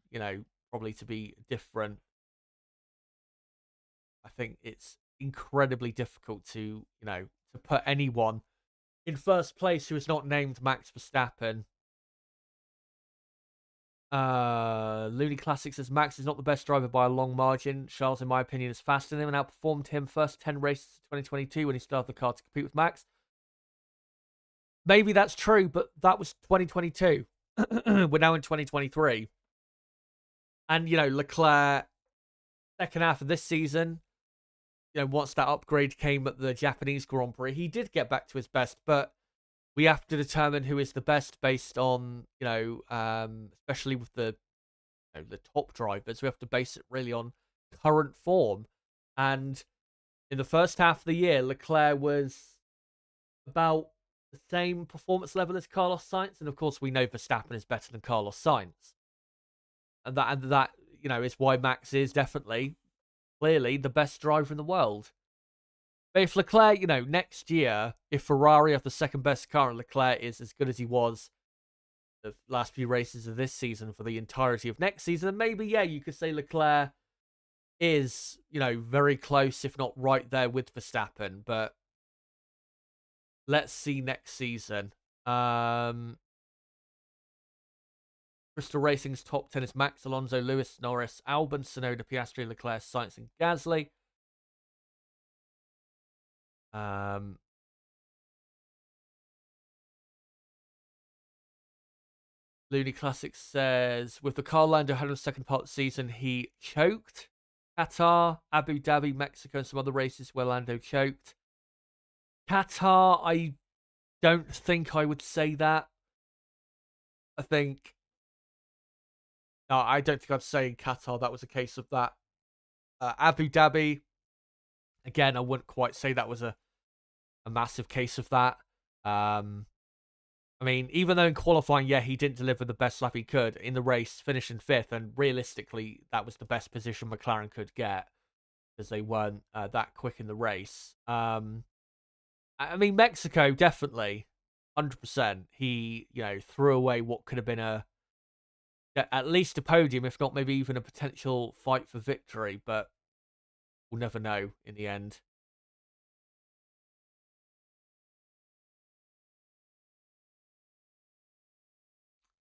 probably to be different. I think it's incredibly difficult to put anyone in first place who is not named Max Verstappen. Looney Classic says Max is not the best driver by a long margin. Charles, in my opinion, is faster than him and outperformed him first 10 races of 2022 when he started the car to compete with Max. Maybe that's true, but that was 2022. We're now in 2023. And, Leclerc, second half of this season, once that upgrade came at the Japanese Grand Prix, he did get back to his best, but we have to determine who is the best based on, especially with the top drivers. We have to base it really on current form. And in the first half of the year, Leclerc was about the same performance level as Carlos Sainz. And of course, we know Verstappen is better than Carlos Sainz. And that is why Max is definitely, clearly, the best driver in the world. But if Leclerc, next year, if Ferrari have the second best car and Leclerc is as good as he was the last few races of this season for the entirety of next season, then maybe, yeah, you could say Leclerc is, very close, if not right there with Verstappen. But let's see next season. Crystal Racing's top 10 is Max, Alonso, Lewis, Norris, Albon, Tsunoda, Piastri, Leclerc, Sainz, and Gasly. Looney Classic says, with the car Lando had in the second part of the season, he choked. Qatar, Abu Dhabi, Mexico, and some other races where Lando choked. Qatar, I don't think I would say that. I don't think I'd say in Qatar that was a case of that. Abu Dhabi, again, I wouldn't quite say that was a massive case of that. I mean, even though in qualifying, yeah, he didn't deliver the best lap he could in the race, finishing 5th, and realistically, that was the best position McLaren could get because they weren't that quick in the race. I mean, Mexico, definitely, 100%. He, threw away what could have been at least a podium, if not maybe even a potential fight for victory, but we'll never know in the end.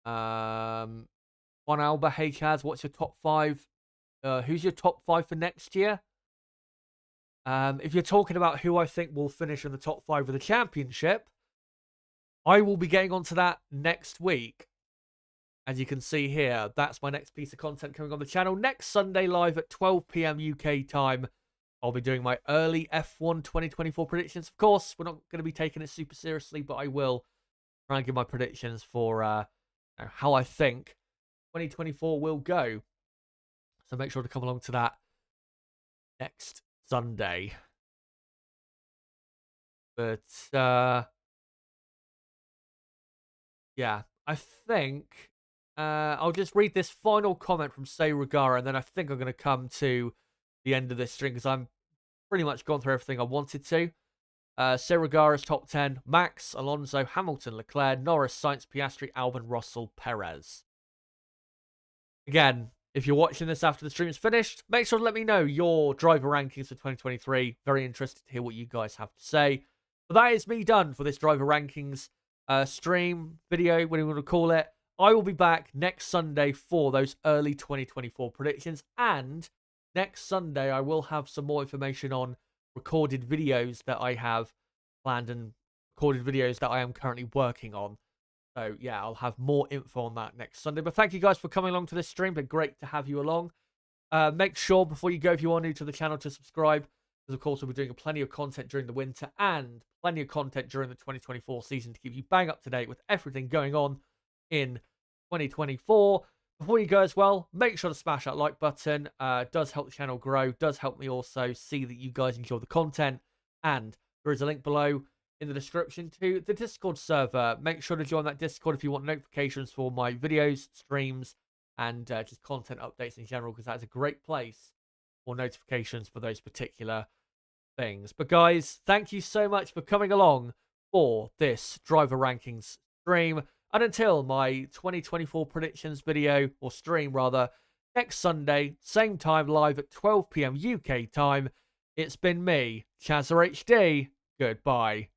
Juan Alba, hey Chaz, what's your top 5? Who's your top 5 for next year? If you're talking about who I think will finish in the top 5 of the championship, I will be getting onto that next week. As you can see here, that's my next piece of content coming on the channel. Next Sunday live at 12 p.m. UK time, I'll be doing my early F1 2024 predictions. Of course, we're not going to be taking it super seriously, but I will try and give my predictions for how I think 2024 will go. So make sure to come along to that next Sunday. But yeah, I think I'll just read this final comment from Say Regara, and then I think I'm going to come to the end of this stream because I'm pretty much gone through everything I wanted to. Say Regara's top 10: Max, Alonso, Hamilton, Leclerc, Norris, Sainz, Piastri, Albon, Russell, Perez. Again, if you're watching this after the stream is finished, make sure to let me know your driver rankings for 2023. Very interested to hear what you guys have to say. But that is me done for this driver rankings stream, video, whatever you want to call it. I will be back next Sunday for those early 2024 predictions. And next Sunday, I will have some more information on recorded videos that I have planned and recorded videos that I am currently working on. So, yeah, I'll have more info on that next Sunday. But thank you guys for coming along to this stream. Been great to have you along. Make sure, before you go, if you are new to the channel, to subscribe. Because, of course, we'll be doing plenty of content during the winter and plenty of content during the 2024 season to keep you bang up to date with everything going on in 2024. Before you go as well, make sure to smash that like button. Does help the channel grow. Does help me also see that you guys enjoy the content. And there is a link below in the description to the Discord server. Make sure to join that Discord if you want notifications for my videos, streams, and just content updates in general, because that is a great place for notifications for those particular things. But guys, thank you so much for coming along for this driver rankings stream. And until my 2024 predictions video, or stream rather, next Sunday, same time, live at 12 p.m. UK time, it's been me, Chazza HD. Goodbye.